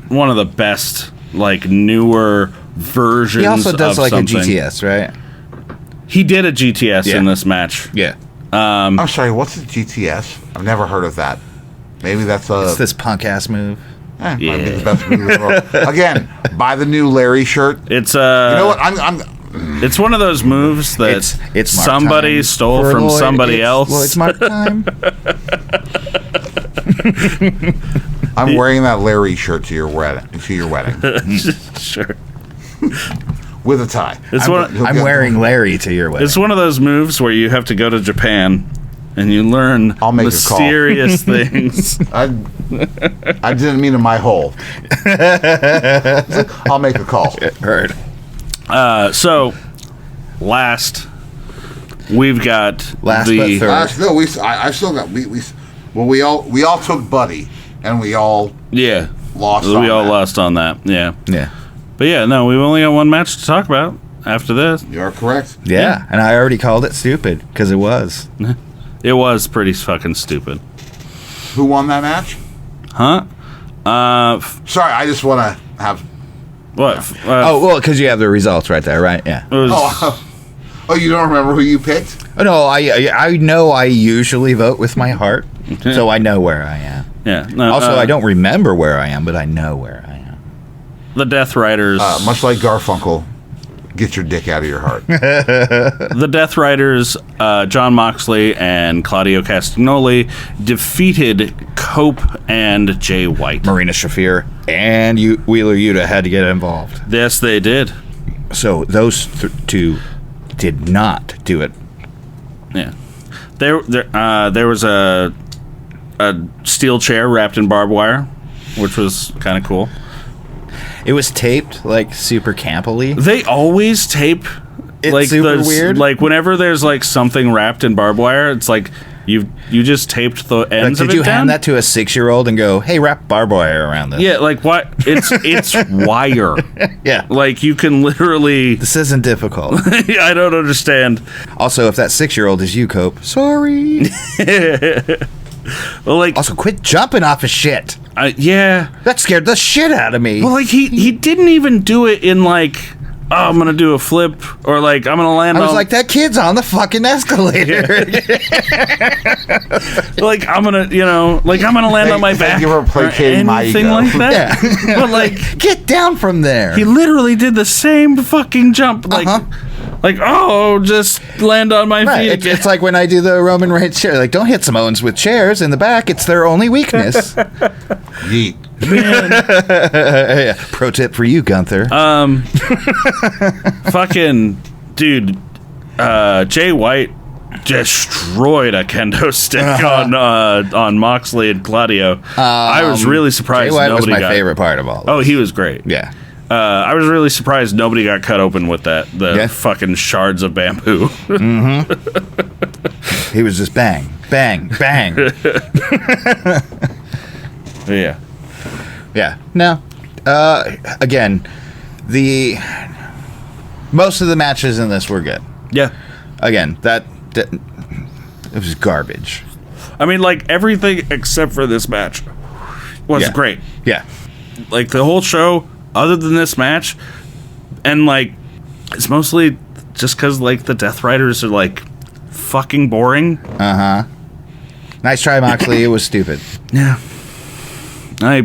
one of the best like newer versions. He also does of like something. a GTS, right? He did a GTS in this match. Yeah. I'm sorry, what's a GTS? I've never heard of that. Maybe that's It's this punk ass move. Might be the best move in the world. Again, buy the new Larry shirt. It's you know what? I'm It's one of those moves that it's somebody stole For from Lloyd, somebody else. Well, it's mark time. I'm wearing that Larry shirt to your wedding. Sure. With a tie. I'm wearing Larry to your wedding. It's one of those moves where you have to go to Japan and you learn mysterious things. I didn't mean in my hole. I'll make a call. Heard. So last we've got Last but third. No, I still got we all took Buddy and we all lost. We all lost on that. Yeah. Yeah. But yeah, no, we've only got one match to talk about after this. You're correct. Yeah, and I already called it stupid because it was. It was pretty fucking stupid. Who won that match? Huh? Sorry, I just want to have. What? Well, because you have the results right there, right? Yeah. Oh, you don't remember who you picked? Oh, no, I know I usually vote with my heart, so I know where I am. Yeah. No, also, I don't remember where I am, but I know where I am. The Death Riders. Much like Garfunkel, get your dick out of your heart. The Death Riders, John Moxley and Claudio Castagnoli defeated Cope and Jay White. Marina Shafir and Wheeler Yuta had to get involved. Yes, they did. So those two did not do it. Yeah. There was a steel chair wrapped in barbed wire, which was kind of cool. It was taped like super campily. They always tape it's like super weird. Like whenever there's like something wrapped in barbed wire, it's like you just taped the ends of it down. Did you hand that to a 6-year-old and go, "Hey, wrap barbed wire around this"? Yeah, like what? It's wire. Yeah, like you can literally. This isn't difficult. I don't understand. Also, if that 6-year-old is you, Cope, sorry. Well, like, also quit jumping off of shit. Yeah, that scared the shit out of me. Well, like he didn't even do it in like, oh, I'm gonna do a flip or like I'm gonna land. I was like, that kid's on the fucking escalator. Like I'm gonna land on my back. You were placating my anything ego. like that. Yeah. But like, get down from there. He literally did the same fucking jump. Like. Like, oh, just land on my feet. It's like when I do the Roman Reigns chair. Like, don't hit Samoans with chairs in the back. It's their only weakness. Yeet. Yeah. Pro tip for you, Gunther. Fucking dude, Jay White destroyed a kendo stick on Moxley and Claudio. I was really surprised. Jay White nobody was my favorite part of all. Oh, he was great. Yeah. I was really surprised nobody got cut open with that. The fucking shards of bamboo. Mm-hmm. He was just bang, bang, bang. Yeah. Yeah. No. Again, most of the matches in this were good. Yeah. Again, that it was garbage. I mean, like everything except for this match was great. Yeah. Like the whole show. Other than this match, and like, it's mostly just because like the Death Riders are like fucking boring. Nice try, Moxley. It was stupid. Yeah. I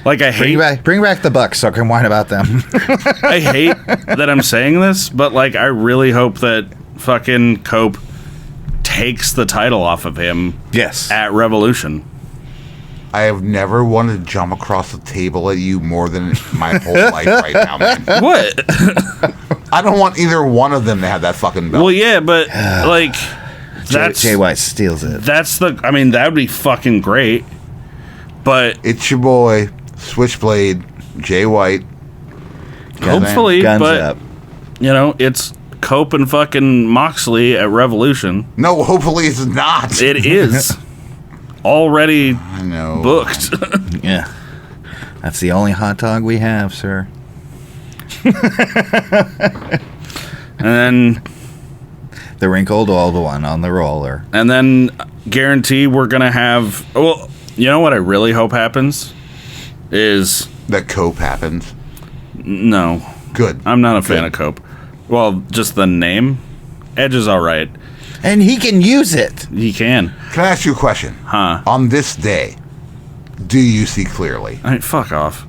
hate bring back the Bucks so I can whine about them. I hate that I'm saying this, but like I really hope that fucking Cope takes the title off of him. Yes. At Revolution. I have never wanted to jump across the table at you more than my whole life right now, man. What? I don't want either one of them to have that fucking belt. Well, yeah, but like, that's Jay White steals it. I mean, that would be fucking great. But it's your boy Switchblade Jay White. Hopefully, Guns but up. you know, it's Cope and fucking Moxley at Revolution. No, hopefully it's not. It is already I know. booked. Yeah. That's the only hot dog we have, sir. And then The wrinkled old one on the roller. And then guarantee we're going to have... Well, you know what I really hope happens? Is... That Cope happens? No. Good. I'm not a fan of Cope. Well, just the name. Edge is all right. And he can use it. He can. Can I ask you a question? Huh? On this day, do you see clearly? I mean, fuck off.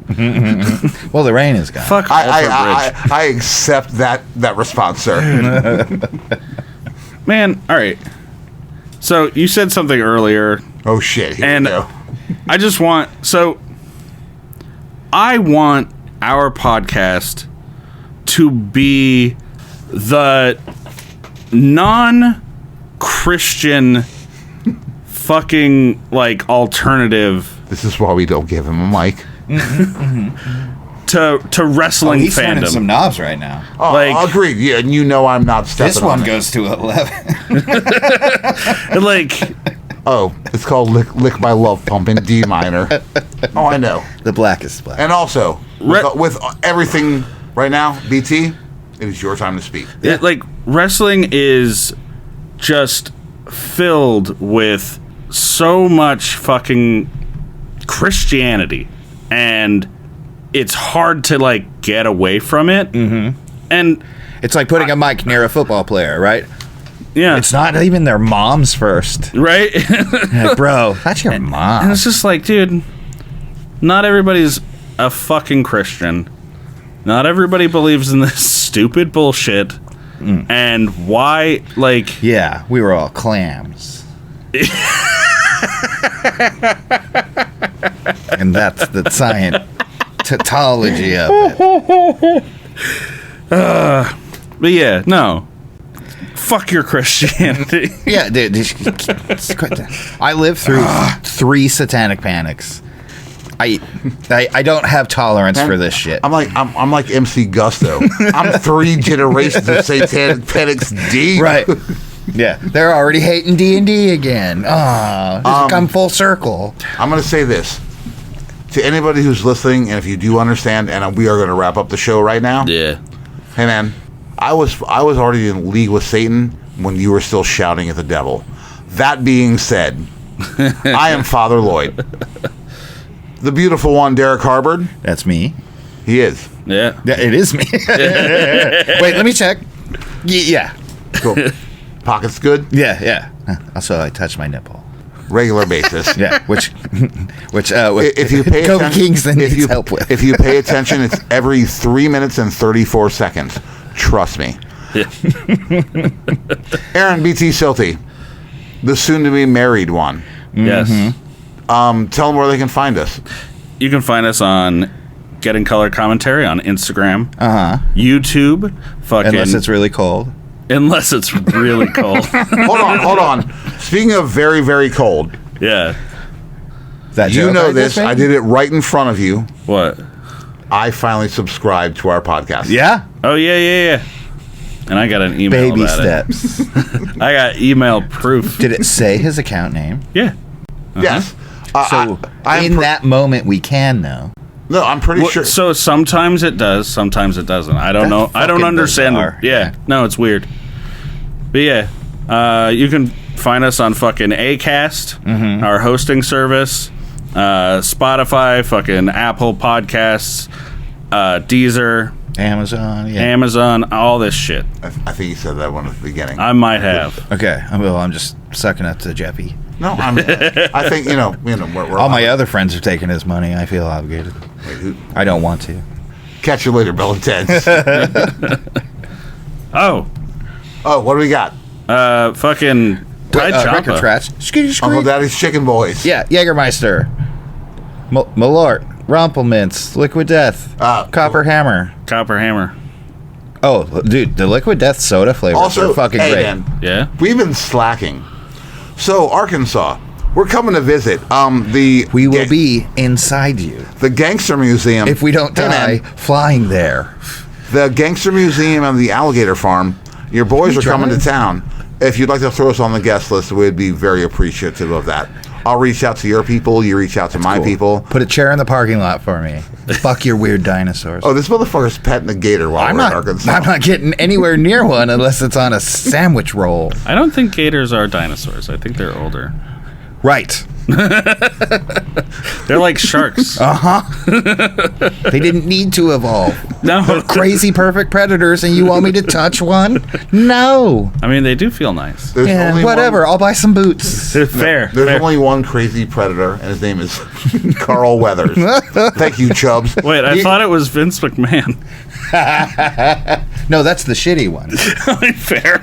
Well, the rain is gone. Fuck I accept that response, sir. Man, all right. So you said something earlier. Oh shit! Here and we go. I just want I want our podcast to be the non-Christian fucking like alternative. This is why we don't give him a mic. to wrestling he's turning fandom. some knobs right now. Oh, agreed. Yeah, and you know I'm not stepping This on one it. goes to 11. Like, oh, it's called Lick My Love Pump in D minor. Oh, I know. The blackest black. And also, with everything right now, BT, it is your time to speak. Yeah, like wrestling is just filled with so much fucking Christianity, and it's hard to like get away from it. Mm-hmm. And it's like putting a mic near a football player, right? Yeah, it's not even their moms first, right? Like, bro, that's your mom. And it's just like, dude, not everybody's a fucking Christian. Not everybody believes in this stupid bullshit. And why, like... Yeah, we were all clams. And that's the scientology of it. But yeah, no. Fuck your Christianity. Yeah, dude. I lived through 3 satanic panics. I don't have tolerance for this shit. I'm like MC Gusto. I'm 3 generations of satanic panics deep. Right. Yeah, they're already hating D&D again. Oh, come full circle. I'm going to say this to anybody who's listening, and if you do understand, and we are going to wrap up the show right now. Yeah. Hey man, I was already in league with Satan when you were still shouting at the devil. That being said, I am Father Lloyd. The beautiful one, Derek Harbord. That's me. He is. Yeah. Yeah, it is me. Wait, let me check. Yeah. Cool. Pockets good? Yeah. Also, I touch my nipple. Regular basis. Yeah, which if you pay Kobe attention, Kingston needs help with. If you pay attention, it's every 3 minutes and 34 seconds. Trust me. Yeah. Aaron BT Silty, the soon-to-be married one. Yes. Tell them where they can find us. You can find us on Getting Color Commentary on Instagram, YouTube, fucking... Unless it's really cold. Unless it's really cold. Hold on. Speaking of very, very cold. Yeah. That you know this. I did it right in front of you. What? I finally subscribed to our podcast. Yeah? Oh, yeah. And I got an email Baby about steps. it. I got email proof. Did it say his account name? Yeah. Yes. So in that moment, we can though. No, I'm pretty sure. So sometimes it does, sometimes it doesn't. I don't know. I don't understand. Yeah. No, it's weird. But yeah, you can find us on fucking Acast, our hosting service, Spotify, fucking Apple Podcasts, Deezer, Amazon, all this shit. I think you said that one at the beginning. I might have. Okay. Well, I'm just sucking up to Jeffy. No, I think you know we're all my other friends are taking his money. I feel obligated. Wait, who? I don't want to. Catch you later, Bill and Ted's. Oh, what do we got? Fucking record scratch. Uncle Daddy's Chicken Boys. Yeah, Jägermeister, Malort, Rumpelmints, Liquid Death, Copper Hammer. Oh, dude, the Liquid Death soda flavors are fucking great. Man, yeah, we've been slacking. So Arkansas, We're coming to visit. We will be inside you. The Gangster Museum. If we don't die flying there. The Gangster Museum and the Alligator Farm. Your boys are coming to town. If you'd like to throw us on the guest list, we'd be very appreciative of that. I'll reach out to your people. You reach out to my people. Put a chair in the parking lot for me. Fuck your weird dinosaurs. Oh, this motherfucker's petting a gator while we're in Arkansas. I'm not getting anywhere near one unless it's on a sandwich roll. I don't think gators are dinosaurs. I think they're older. Right. They're like sharks. They didn't need to evolve. No. They're crazy perfect predators, and you want me to touch one? No. I mean, they do feel nice. There's whatever. I'll buy some boots. Fair. There's only one crazy predator, and his name is Carl Weathers. Thank you, Chubbs. Wait, I thought it was Vince McMahon. No, that's the shitty one. Fair.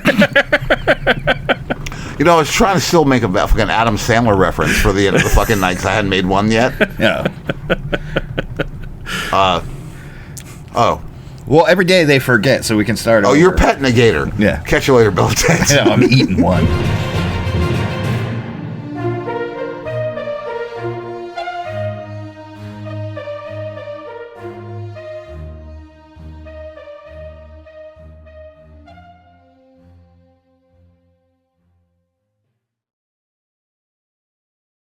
You know, I was trying to still make a fucking Adam Sandler reference for the end of the fucking night because I hadn't made one yet. Yeah. Oh. Well, every day they forget, so we can start over. Oh, you're petting a gator. Yeah. Catch you later, Bill Ted. Yeah, I'm eating one.